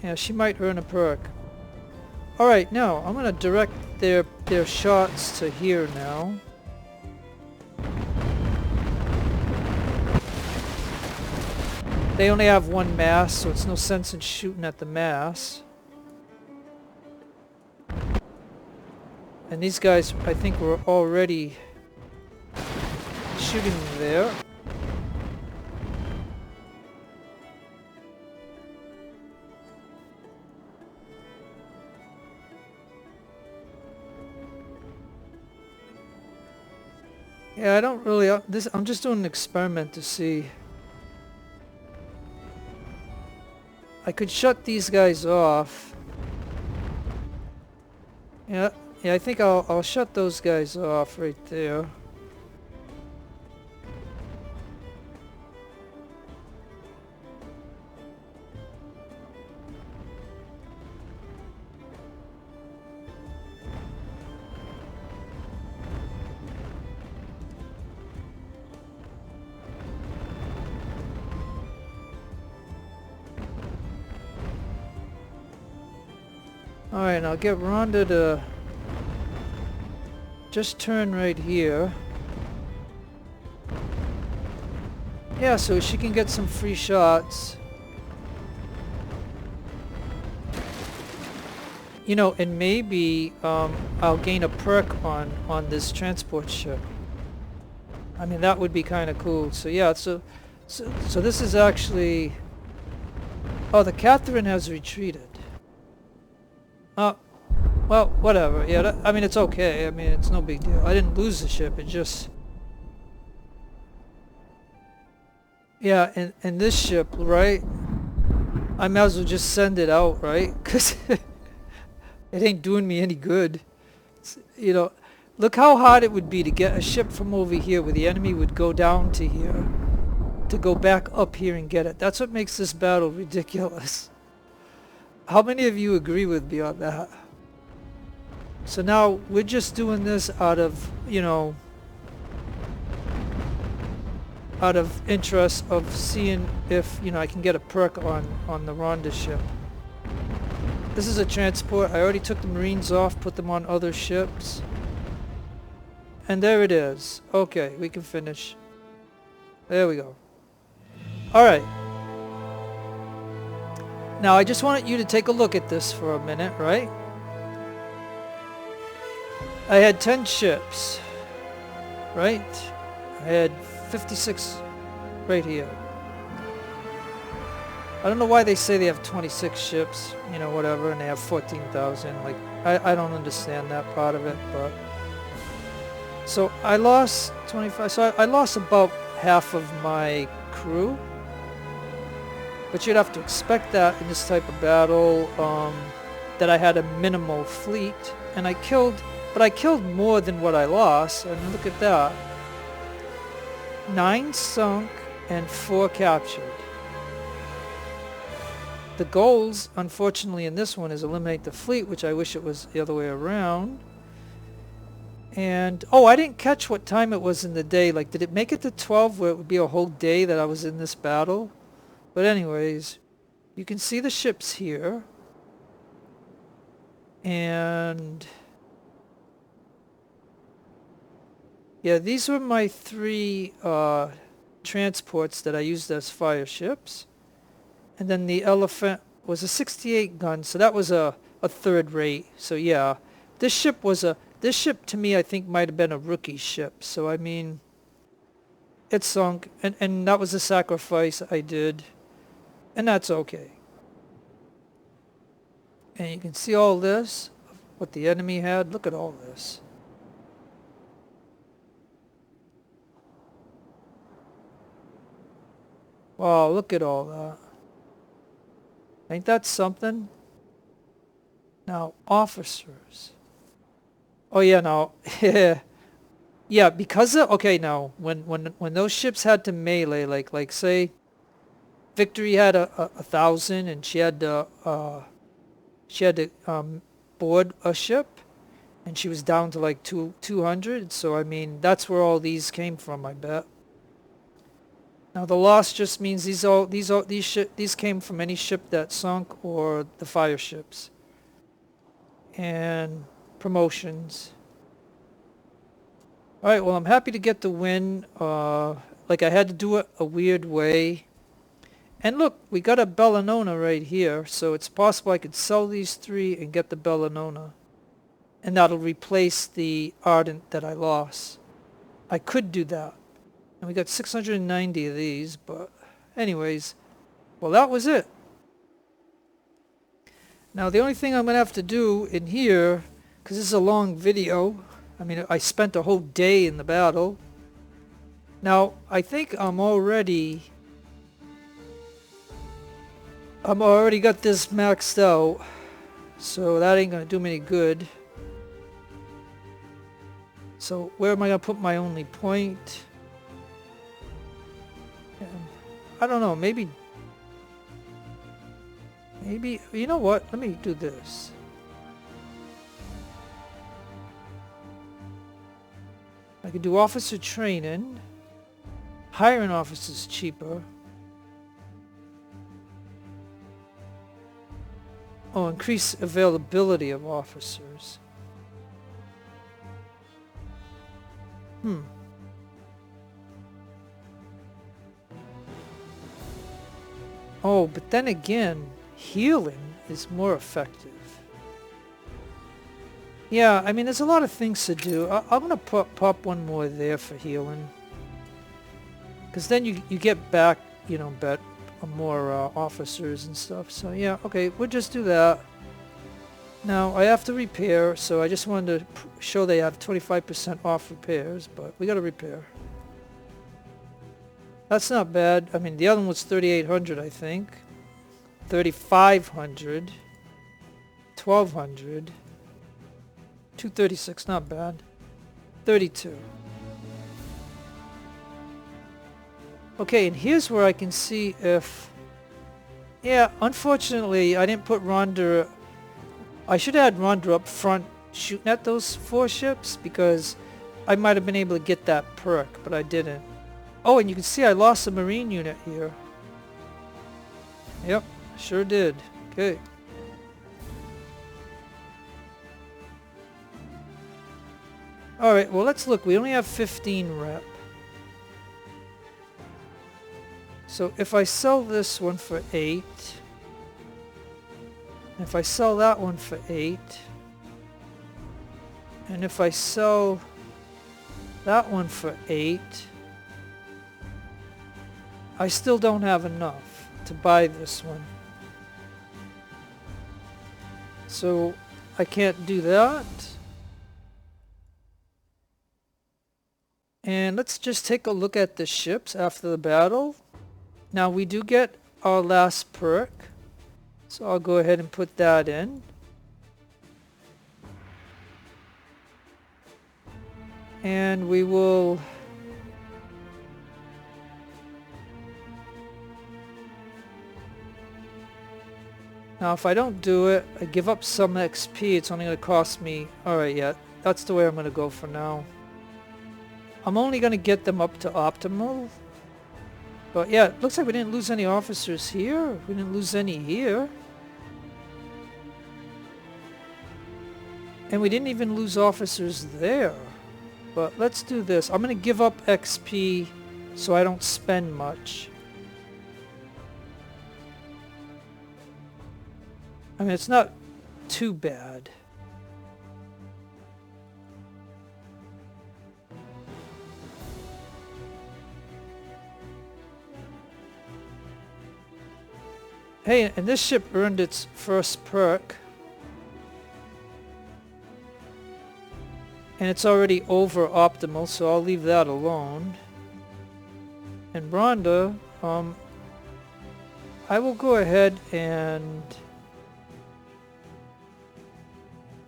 Yeah, she might earn a perk. Alright, now, I'm gonna direct their shots to here now. They only have one mass, so it's no sense in shooting at the mass. And these guys, I think, were already shooting there. Yeah, I don't really... I'm just doing an experiment to see. I could shut these guys off. Yeah, I think I'll shut those guys off right there. Alright, I'll get Rhonda to just turn right here. Yeah, so she can get some free shots. You know, and maybe I'll gain a perk on this transport ship. I mean, that would be kind of cool. So yeah, so this is actually... Oh, the Catherine has retreated. Oh, well, whatever. Yeah, I mean, it's okay. I mean, it's no big deal. I didn't lose the ship. It just... Yeah, and this ship, right? I might as well just send it out, right? Because it ain't doing me any good. You know, look how hard it would be to get a ship from over here where the enemy would go down to here to go back up here and get it. That's what makes this battle ridiculous. How many of you agree with me on that? So now we're just doing this out of, you know, out of interest of seeing if, you know, I can get a perk on the Rhonda ship. This is a transport. I already took the Marines off, put them on other ships. And there it is. Okay, we can finish. There we go. Alright. Now I just wanted you to take a look at this for a minute, right? I had 10 ships, right? I had 56 right here. I don't know why they say they have 26 ships, you know, whatever, and they have 14,000. Like, I don't understand that part of it, but... So I lost 25, so I lost about half of my crew. But you'd have to expect that in this type of battle, that I had a minimal fleet, and I killed more than what I lost, and look at that. 9 sunk and 4 captured. The goals, unfortunately, in this one is eliminate the fleet, which I wish it was the other way around. And, oh, I didn't catch what time it was in the day. Like, did it make it to 12 where it would be a whole day that I was in this battle? But anyways, you can see the ships here. And... yeah, these were my 3 transports that I used as fire ships. And then the Elephant was a 68 gun, so that was a third rate. So yeah, this ship to me I think might have been a rookie ship. So I mean, it sunk, and that was a sacrifice I did. And that's okay. And you can see all this, what the enemy had. Look at all this. Wow, look at all that. Ain't that something? Now, officers. Oh yeah, now, yeah, because of, okay, now, when those ships had to melee, like say, Victory had a 1,000 and she had to board a ship, and she was down to like 200, so I mean, that's where all these came from, I bet. Now the loss just means these came from any ship that sunk or the fire ships. And promotions. Alright, well I'm happy to get the win. Like I had to do it a weird way. And look, we got a Bellinona right here, so it's possible I could sell these 3 and get the Bellinona. And that'll replace the Ardent that I lost. I could do that. And we got 690 of these, but anyways, well that was it. Now the only thing I'm going to have to do in here, because this is a long video, I mean I spent a whole day in the battle. Now I think I'm already got this maxed out, so that ain't going to do me any good. So where am I going to put my only point? I don't know, maybe, you know what, let me do this. I could do officer training. Hiring officers cheaper. Oh, increase availability of officers. Oh, but then again, healing is more effective. Yeah, I mean, there's a lot of things to do. I'm going to pop one more there for healing. Because then you get back, you know, more officers and stuff. So yeah, okay, we'll just do that. Now, I have to repair, so I just wanted to show they have 25% off repairs, but we got to repair. That's not bad. I mean, the other one was 3,800, I think. 3,500. 1,200. 236, not bad. 32. Okay, and here's where I can see if... Yeah, unfortunately, I didn't put Rhonda... I should have had Rhonda up front shooting at those 4 ships, because I might have been able to get that perk, but I didn't. Oh, and you can see I lost a Marine unit here. Yep, sure did. Okay. Alright, well let's look. We only have 15 rep. So if I sell this one for 8, and if I sell that one for 8, and if I sell that one for 8, I still don't have enough to buy this one. So I can't do that. And let's just take a look at the ships after the battle. Now we do get our last perk, so I'll go ahead and put that in. And we will... Now if I don't do it, I give up some XP, it's only going to cost me... Alright, yeah, that's the way I'm going to go for now. I'm only going to get them up to optimal. But yeah, it looks like we didn't lose any officers here. We didn't lose any here. And we didn't even lose officers there. But let's do this. I'm going to give up XP so I don't spend much. I mean, it's not too bad. Hey, and this ship earned its first perk. And it's already over optimal, so I'll leave that alone. And Rhonda, I will go ahead and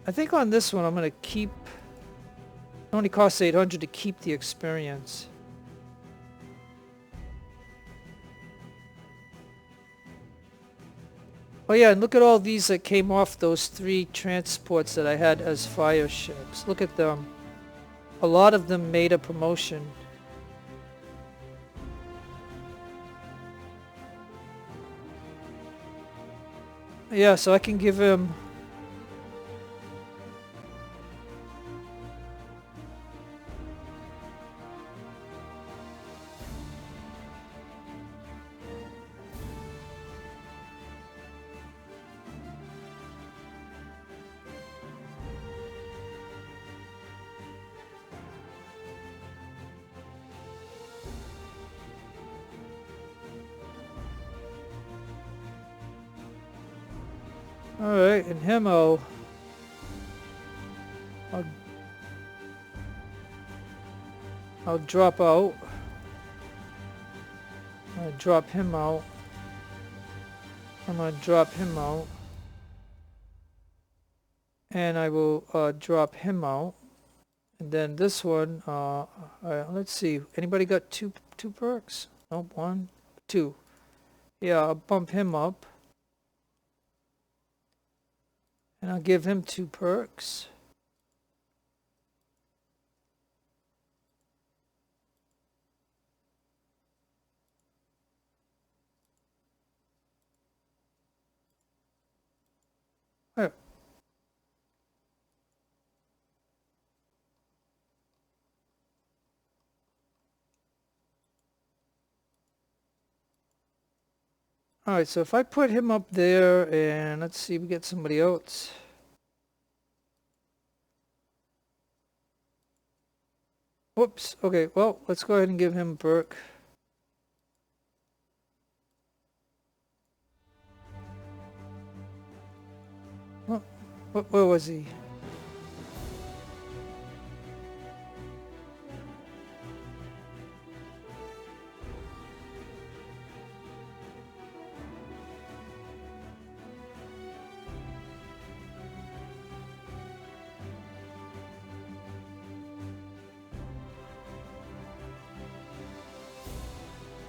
I think on this one I'm going to keep, it only costs 800 to keep the experience. Oh yeah, and look at all these that came off those 3 transports that I had as fire ships. Look at them. A lot of them made a promotion. Yeah, so I can give him... Alright, and him I'll drop out. I'll drop him out. I'm gonna drop him out. And I will drop him out. And then this one, let's see. Anybody got two perks? Nope, 1, 2. Yeah, I'll bump him up. And I'll give him 2 perks. Oh. Alright, so if I put him up there and let's see, we get somebody else. Whoops, okay, well, let's go ahead and give him a perk. Where was he?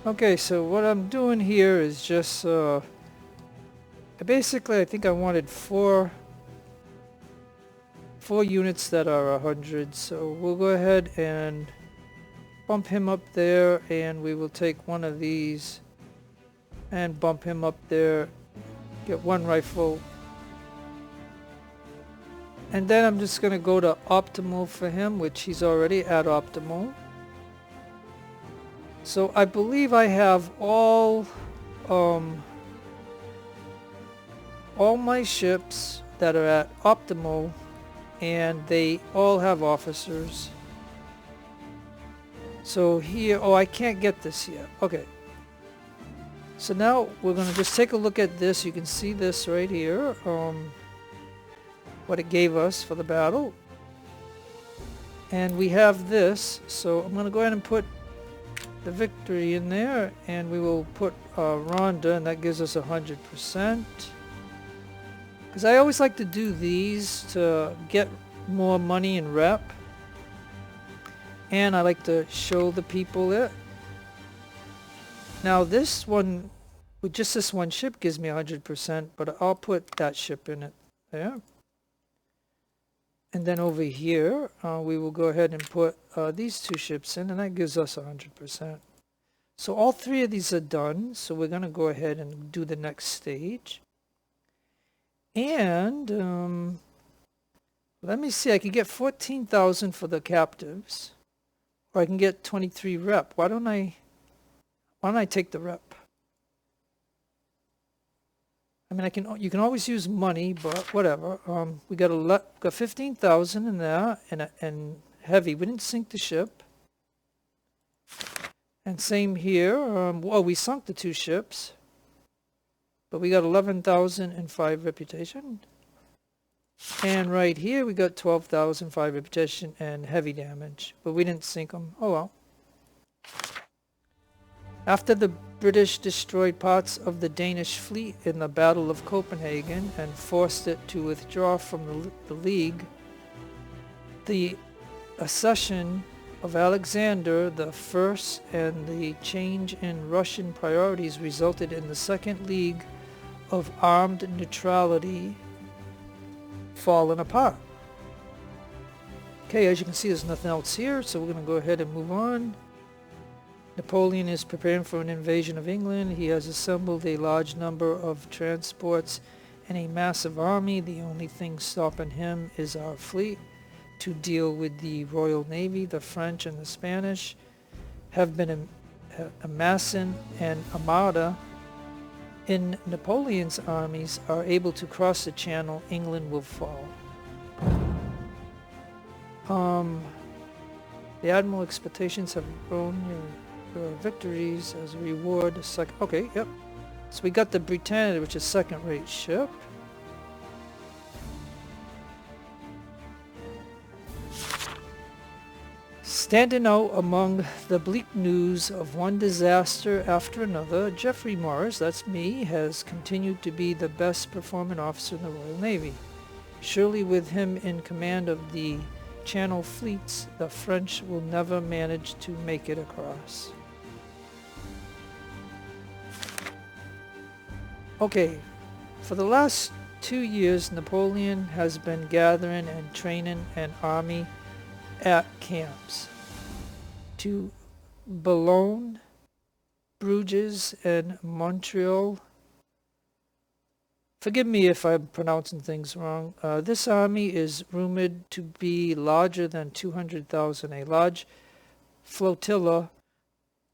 Okay, so what I'm doing here is just, basically I think I wanted four units that are 100, so we'll go ahead and bump him up there, and we will take one of these and bump him up there, get 1 rifle, and then I'm just gonna go to optimal for him, which he's already at optimal. So I believe I have all my ships that are at optimal, and they all have officers. So here, oh, I can't get this yet. Okay. So now we're gonna just take a look at this. You can see this right here, what it gave us for the battle. And we have this, so I'm gonna go ahead and put the victory in there, and we will put Rhonda, and that gives us 100%. Because I always like to do these to get more money and rep, and I like to show the people it. Now this one, with just this one ship, gives me 100%, but I'll put that ship in it there. And then over here, we will go ahead and put these 2 ships in, and that gives us 100%. So all 3 of these are done, so we're going to go ahead and do the next stage. And let me see, I can get 14,000 for the captives, or I can get 23 rep. Why don't I take the rep? I mean, you can always use money, but whatever. We got 15,000 in there, and heavy. We didn't sink the ship. And same here. Well, we sunk the 2 ships, but we got 11,005 reputation. And right here we got 12,005 reputation and heavy damage, but we didn't sink them. Oh well. After the British destroyed parts of the Danish fleet in the Battle of Copenhagen and forced it to withdraw from the League. The accession of Alexander I and the change in Russian priorities resulted in the Second League of Armed Neutrality falling apart. Okay, as you can see, there's nothing else here, so we're going to go ahead and move on. Napoleon is preparing for an invasion of England. He has assembled a large number of transports and a massive army. The only thing stopping him is our fleet. To deal with the Royal Navy, the French and the Spanish have been amassing an armada. In Napoleon's armies are able to cross the channel, England will fall. The Admiral expectations have grown your victories as a reward. Okay, yep. So we got the Britannia, which is second-rate ship. Standing out among the bleak news of one disaster after another, Geoffrey Morris, that's me, has continued to be the best performing officer in the Royal Navy. Surely with him in command of the Channel fleets, the French will never manage to make it across. Okay, for the last 2 years, Napoleon has been gathering and training an army at camps to Boulogne, Bruges, and Montreal. Forgive me if I'm pronouncing things wrong. This army is rumored to be larger than 200,000. A large flotilla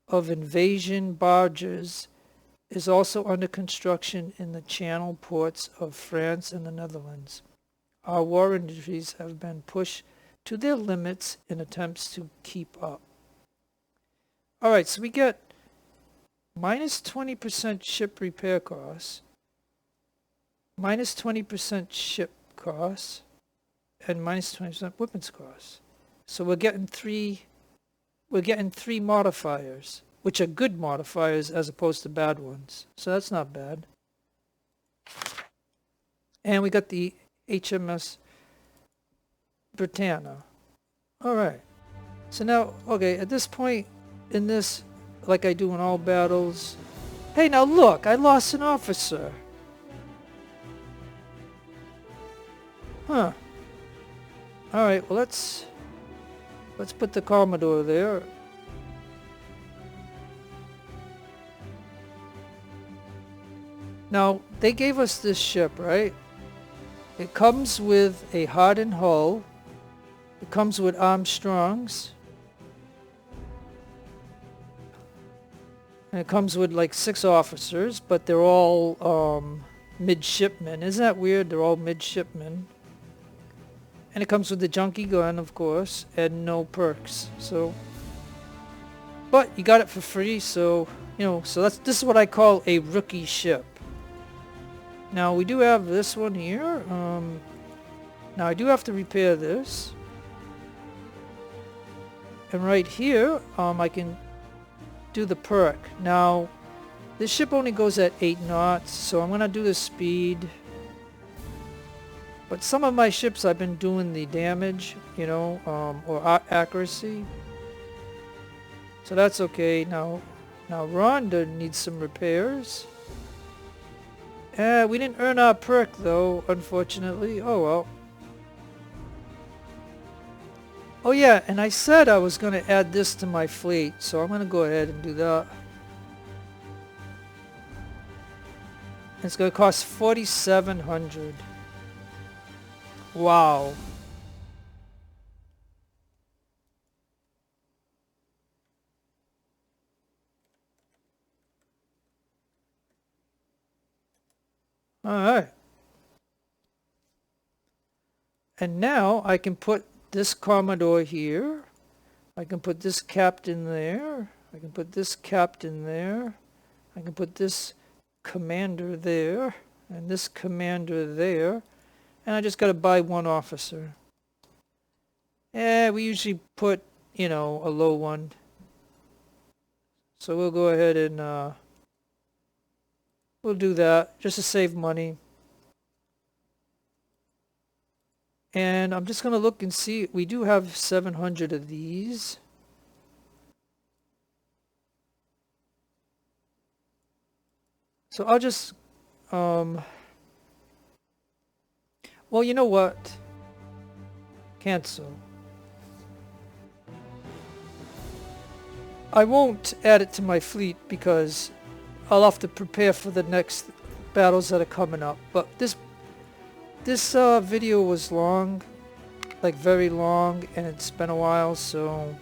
of invasion barges is also under construction in the channel ports of France and the Netherlands. Our war industries have been pushed to their limits in attempts to keep up. Alright, so we get minus 20% ship repair costs, minus 20% ship costs, and minus 20% weapons costs. So we're getting three modifiers, which are good modifiers as opposed to bad ones. So that's not bad. And we got the HMS Britannia. Alright. So now, okay, at this point in this, like I do in all battles, hey, now look, I lost an officer. Huh. Alright, well let's put the Commodore there. Now, they gave us this ship, right? It comes with a hardened hull. It comes with Armstrongs. And it comes with like 6 officers, but they're all midshipmen. Isn't that weird? They're all midshipmen. And it comes with the junkie gun, of course, and no perks. So, but you got it for free, so you know. So this is what I call a rookie ship. Now we do have this one here. Now I do have to repair this. And right here, I can do the perk. Now, this ship only goes at 8 knots, so I'm going to do the speed. But some of my ships I've been doing the damage, you know, or accuracy. So that's okay. Now Rhonda needs some repairs. We didn't earn our perk though, unfortunately. Oh well. Oh yeah, and I said I was going to add this to my fleet, so I'm going to go ahead and do that. It's going to cost 4,700. Wow. Alright. And now I can put this Commodore here. I can put this captain there. I can put this captain there. I can put this commander there. And this commander there. And I just got to buy 1 officer. We usually put, you know, a low one. So we'll go ahead and We'll do that just to save money. And I'm just going to look and see. We do have 700 of these. So I'll just, well, you know what? Cancel. I won't add it to my fleet because I'll have to prepare for the next battles that are coming up. But this video was long, like very long, and it's been a while, so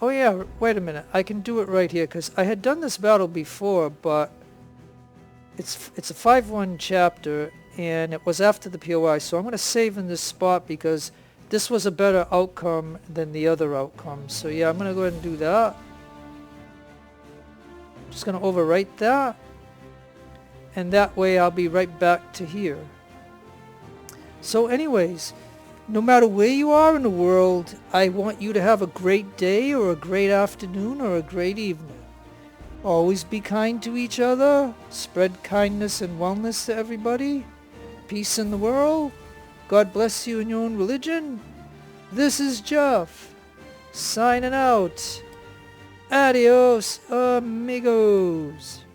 oh yeah, wait a minute. I can do it right here because I had done this battle before, but it's a 5-1 chapter and it was after the POI, so I'm going to save in this spot because this was a better outcome than the other outcome. So yeah, I'm going to go ahead and do that. Just going to overwrite that, and that way I'll be right back to here. So anyways, no matter where you are in the world, I want you to have a great day or a great afternoon or a great evening. Always be kind to each other. Spread kindness and wellness to everybody. Peace in the world. God bless you in your own religion. This is Jeff, signing out. Adios, amigos.